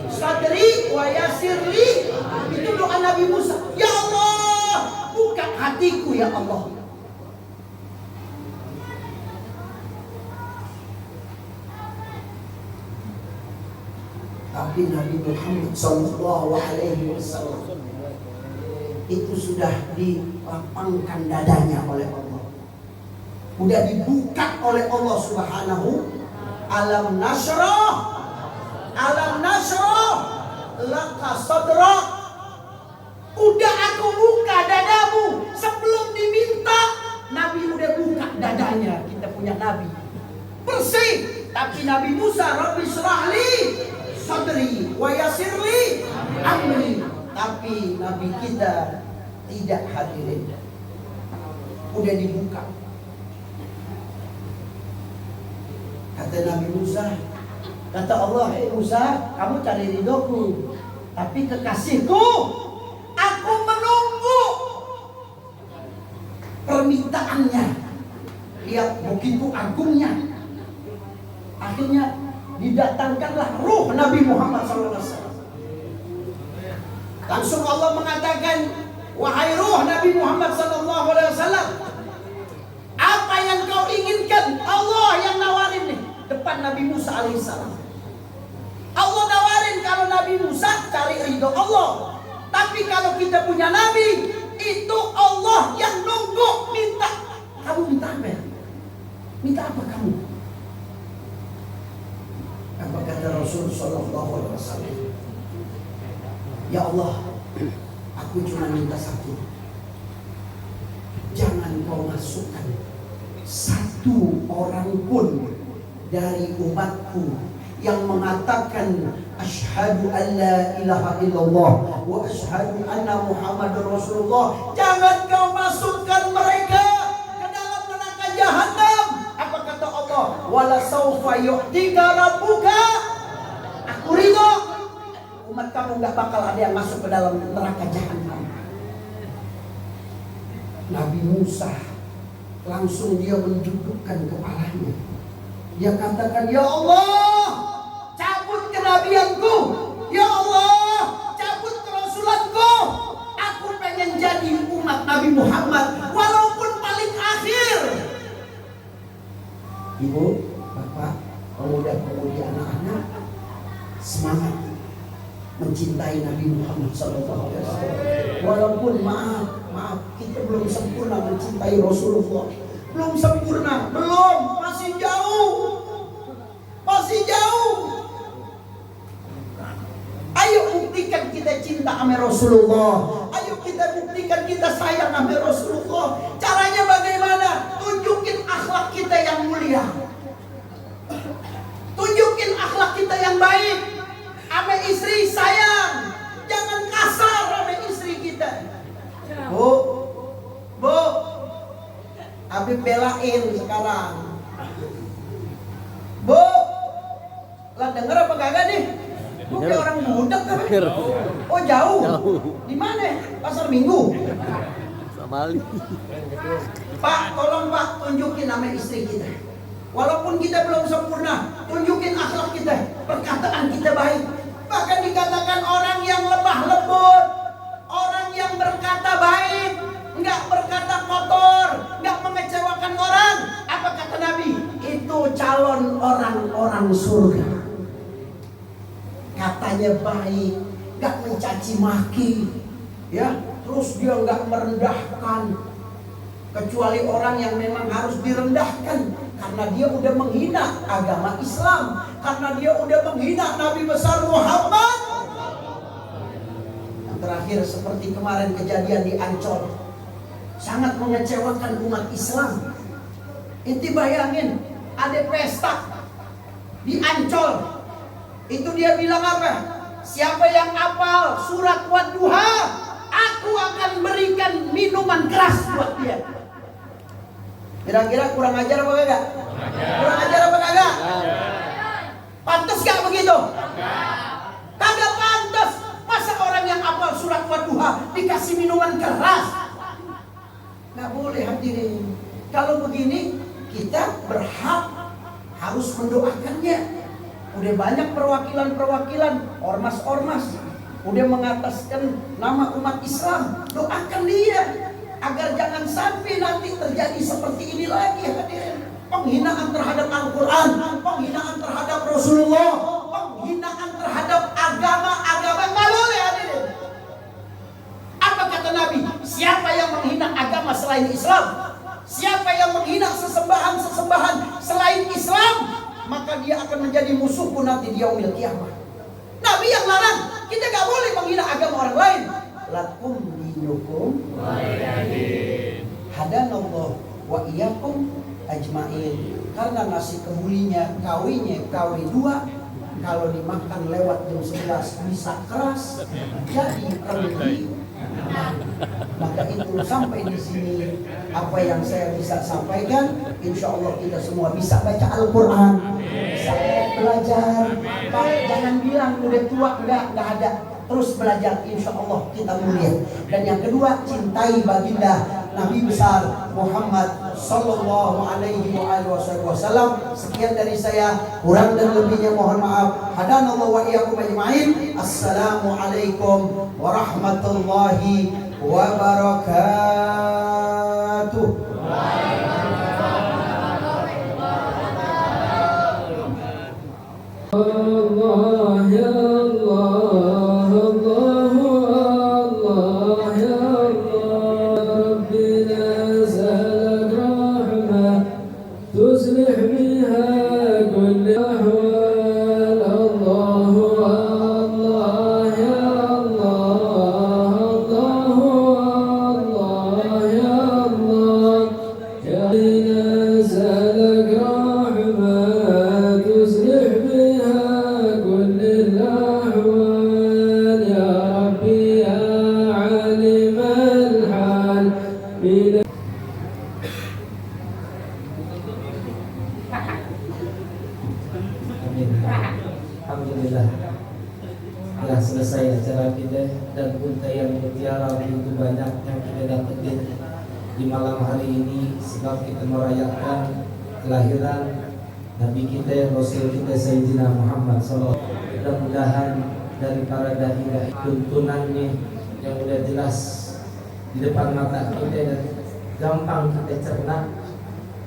sadri wa yassirli. Itu doa Nabi Musa. Ya Allah, buka hatiku ya Allah. Tapi Nabi Muhammad SAW itu sudah dilapangkan dadanya oleh Allah, udah dibuka oleh Allah Subhanahu. Alam nashrah laka sadrak. Udah aku buka dadamu sebelum diminta. Nabi udah buka dadanya. Kita punya Nabi bersih. Tapi Nabi Musa, Rabbi syrahli sadri wa yassirli amri. Tapi Nabi kita tidak hadirin, udah dibuka. Kata Nabi Musa, kata Allah, Musa, kamu cari ridhoku, tapi kekasihku, aku menunggu permintaannya. Lihat begitu agungnya. Akhirnya didatangkanlah ruh Nabi Muhammad SAW. Langsung Allah mengatakan, wahai ruh Nabi Muhammad SAW, apa yang kau inginkan? Allah yang nawarin nih depan Nabi Musa alaihissalam. Allah nawarin kalau Nabi Musa cari ridho Allah. Tapi kalau kita punya Nabi, itu Allah yang nunggu minta. Kamu minta apa ya? Minta apa kamu? Apa kata Rasul Sallallahu Alaihi Wasallam? Ya Allah, aku cuma minta satu. Jangan kau masukkan satu orang pun dari umatku yang mengatakan asyhadu an la ilaha illallah wa asyhadu anna Muhammadar Rasulullah. Jangan kau masukkan mereka ke dalam neraka jahanam. Apa kata Allah? Wala saufa yu'tika rabbuka. Aku ridho. Umat kamu enggak bakal ada yang masuk ke dalam neraka jahanam. Nabi Musa langsung dia mendudukkan kepalanya. Dia katakan, ya Allah, cabut kenabianku. Ya Allah, cabut kerasulanku. Aku pengen jadi umat Nabi Muhammad walaupun paling akhir. Ibu, bapak, pemuda-pemudi, anak-anak, semangat mencintai Nabi Muhammad SAW. Walaupun maaf, kita belum sempurna mencintai Rasulullah. Belum sempurna, belum, masih jauh. Ayo buktikan kita cinta sama Rasulullah. Ayo kita buktikan kita sayang sama Rasulullah. Caranya bagaimana? Tunjukin akhlak kita yang mulia. Tunjukin akhlak kita yang baik. Sama istri sayang. Jangan kasar sama istri kita. Bu, Habib belain sekarang. Bu, lah denger apa kagak nih? Lu kayak orang budak kan? Oh jauh. Di mana? Pasar Minggu. Samali. Pak, tolong Pak tunjukin nama istri kita. Walaupun kita belum sempurna, tunjukin akhlak kita, perkataan kita baik. Bahkan dikatakan orang yang lemah lembut, orang yang berkata baik, enggak berkata kotor, enggak mengecewakan orang. Apa kata Nabi? Itu calon orang-orang surga. Katanya baik, enggak mencaci maki, ya. Terus dia enggak merendahkan, kecuali orang yang memang harus direndahkan karena dia udah menghina agama Islam, karena dia udah menghina Nabi besar Muhammad. Yang terakhir seperti kemarin kejadian di Ancol, sangat mengecewakan umat Islam. Inti bayangin, ada pesta di Ancol. Itu dia bilang apa? Siapa yang hafal surat Wadduha, aku akan berikan minuman keras buat dia. Kira-kira kurang ajar apa kagak? Kurang ajar apa kagak? Pantas gak begitu? Kagak pantas. Masa orang yang hafal surat Wadduha dikasih minuman keras? Gak boleh hadirin. Kalau begini kita berhak harus mendoakannya. Udah banyak perwakilan-perwakilan, ormas-ormas udah mengataskan nama umat Islam. Doakan dia agar jangan sampai nanti terjadi seperti ini lagi hadirin. Penghinaan terhadap Al-Quran, penghinaan terhadap Rasulullah, penghinaan terhadap agama-agama. Nggak boleh hadirin. Apa kata Nabi? Siapa yang menghina agama selain Islam, siapa yang menghina sesembahan-sesembahan selain Islam, maka dia akan menjadi musuhku nanti di yaumil qiyamah. Nabi yang larang, kita gak boleh menghina agama orang lain. Lakum dinukum hadanallah wa iyyakum ajmain. Karena nasi kebulinya kawi dua, kalau dimakan lewat jam 11 bisa keras, jadi remedi. Maka itu sampai di sini apa yang saya bisa sampaikan. Insya Allah kita semua bisa baca Al-Quran, bisa belajar. Pak, jangan bilang udah tua, enggak ada. Terus belajar, insya Allah kita mulia. Dan yang kedua, cintai baginda Nabi besar Muhammad sallallahu alaihi wasallam. Sekian dari saya, kurang dan lebihnya mohon maaf. Hadanallahu wa iyyakum ajmain. Assalamualaikum warahmatullahi wabarakatuh. Allah ya Allah, Allah Allah ya Allah, Rabbi nazal rahmah tuslih biha kull ahwal. Allah Allah ya Allah, Allah Allah ya Allah, ya nazal rahmah tuslih Alhamdulillah telah selesai acara kita, dan untayan mutiara begitu banyak yang kita dapetin di malam hari ini, sebab kita merayakan kelahiran Nabi kita, Rasul kita Sayyidina Muhammad SAW. Mudah-mudahan dari para dai-dai tuntunannya yang sudah jelas di depan mata kita dan gampang kita cerna,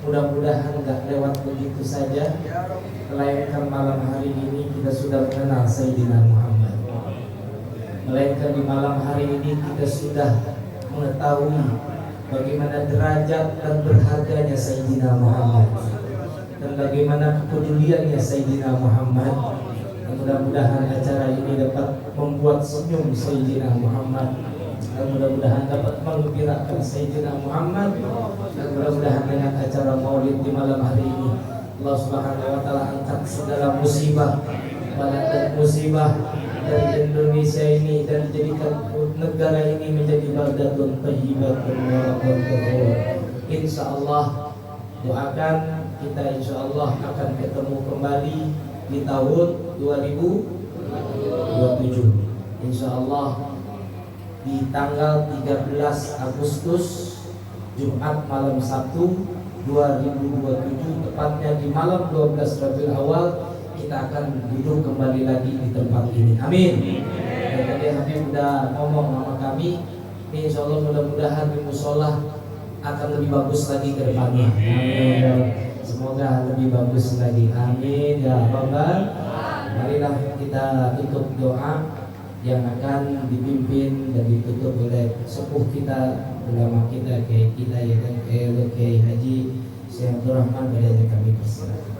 mudah-mudahan nggak lewat begitu saja, melainkan malam hari ini kita sudah mengenal Sayyidina Muhammad, melainkan di malam hari ini kita sudah mengetahui bagaimana derajat dan berharganya Sayyidina Muhammad, dan bagaimana kepeduliannya Sayyidina Muhammad. Dan mudah-mudahan acara ini dapat membuat senyum Sayyidina Muhammad, dan mudah-mudahan dapat menggembirakan Sayyidina Muhammad, dan mudah-mudahan dengan acara maulid di malam hari ini Allah Subhanahu wa taala angkat segala musibah, bala dan musibah dari Indonesia ini, dan jadikan negara ini menjadi baldatun thayyibatun wa rabbun ghafur. Insyaallah doakan kita, insyaallah akan ketemu kembali di tahun 2027. Insyaallah di tanggal 13 Agustus Jumat malam Sabtu 2027, tepatnya di malam 12 Rabiul Awal, kita akan duduk kembali lagi di tempat ini. Amin. Dan tadi Habib sudah ngomong sama kami, ini insya Allah mudah-mudahan di musola akan lebih bagus lagi ke depannya. Amin. Semoga lebih bagus lagi. Amin ya Rabbal. Marilah kita tutup doa yang akan dipimpin dan ditutup oleh sepuh kita, ulama kita, kiai kita, ya kan, Kiai Haji Syekh Abdul Rahman. Padanya kami persilakan.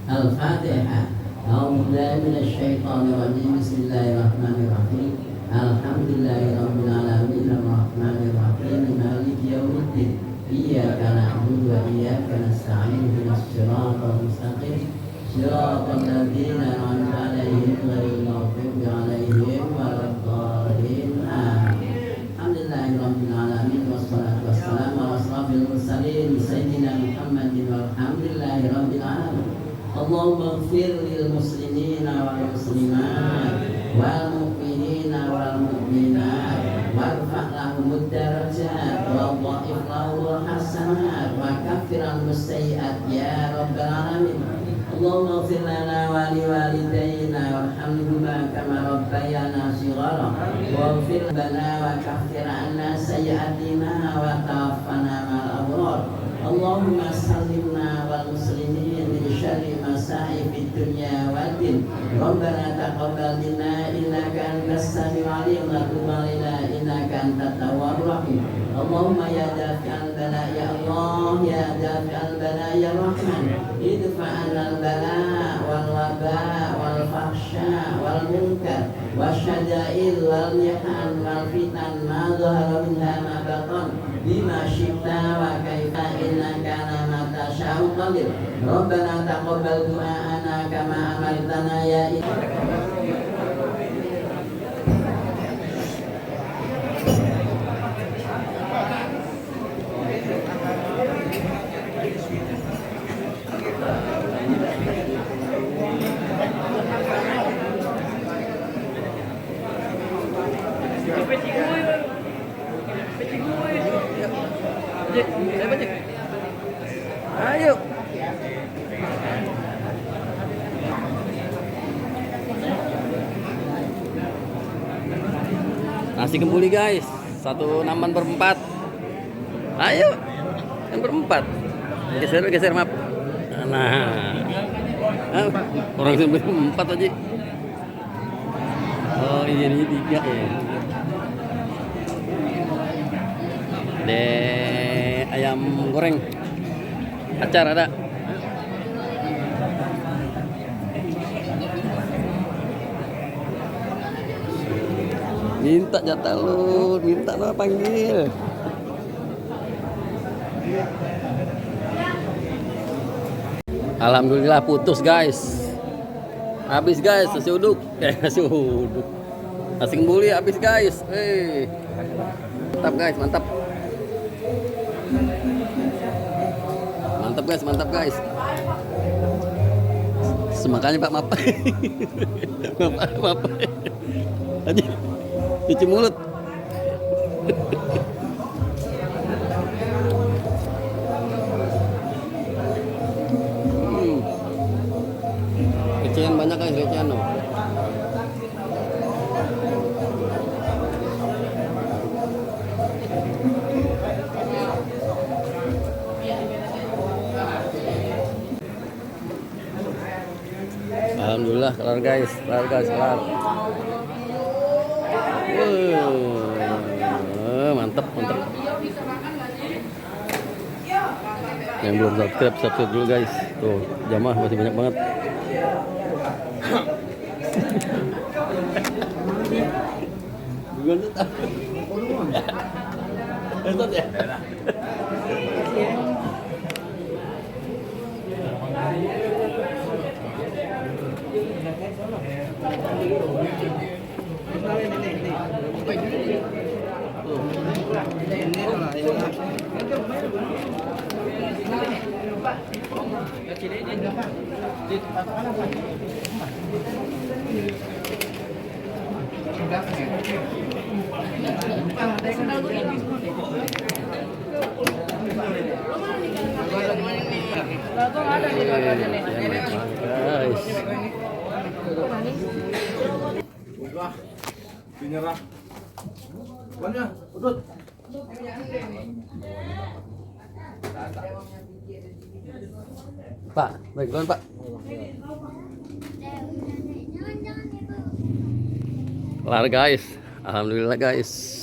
Al-Fatihah. A'udzubillahi minasyaitonir rajim. Bismillahirrahmanirrahim. Alhamdulillahirabbil alamin arrahmanir rahim maliki yaumiddin. Iyyaka na'budu wa iyyaka nasta'in. Ihdinas siratal mustaqim. Siratal ladzina an'amta 'alaihim ghairil maghdubi 'alaihim waladdallin. Amin. Alhamdulillahirabbil alamin wassalatu wassalamu ala asrofil mursalin sayyidina Muhammadin walhamdulillahirabbil alamin. Allahumma ighfir lil muslimina wal muslimat wal mu'minina wal mu'minat warfa' lahumud darajat wa dha'if lahumul hasanat wa kaffir anhum sayyi'at ya rabbal alamin. Allahumma ighfir lana wa li walidayna warhamhuma kama rabbayana shighara waghfir lana wa kaffir anna sayyi'atina wa tawaffana ma'al abrar. Allahumma sallimna wal muslimin min syarri masa'ib fid dunya wad din. Rabbana taqabbal minna innaka antas samiul alim wa tub 'alaina innaka antat tawwabur rahim. Allahumma ya dafi'al bala ya Allah, ya dafi'al bala ya Rahman, idfa'anal bala wal waba wal fahsya wal munkar wasyada'il wal mihan wal fitan ma dhahara minha ma batan bima syi'ta wa kaifa innaka ala ma tasya'u qadir. Rabbana taqabbal du'aana kama amartana ya Nasi kembuli guys, satu namban berempat. Ayo, yang berempat. Geser maaf. Nah, orang yang berempat aja. Oh iya ini 3 ya. De ayam goreng, acar ada. Minta jatah lu, minta lo panggil. Alhamdulillah putus guys. Habis guys, nasi uduk. Nasi uduk. Nasi kembuli habis guys. Mantap guys, mantap. Mantap guys, mantap guys. Semakanya Pak, maaf. Maaf. Aja. Cuci mulut. Recehan banyak guys, recehan loh. Alhamdulillah kelar guys, kelar. Mantap. Yang belum subscribe dulu guys. Tuh, jamaah masih banyak banget. Dinyerah. Mana? Udut. Pak, baik duluan Pak. Kelar guys, alhamdulillah guys.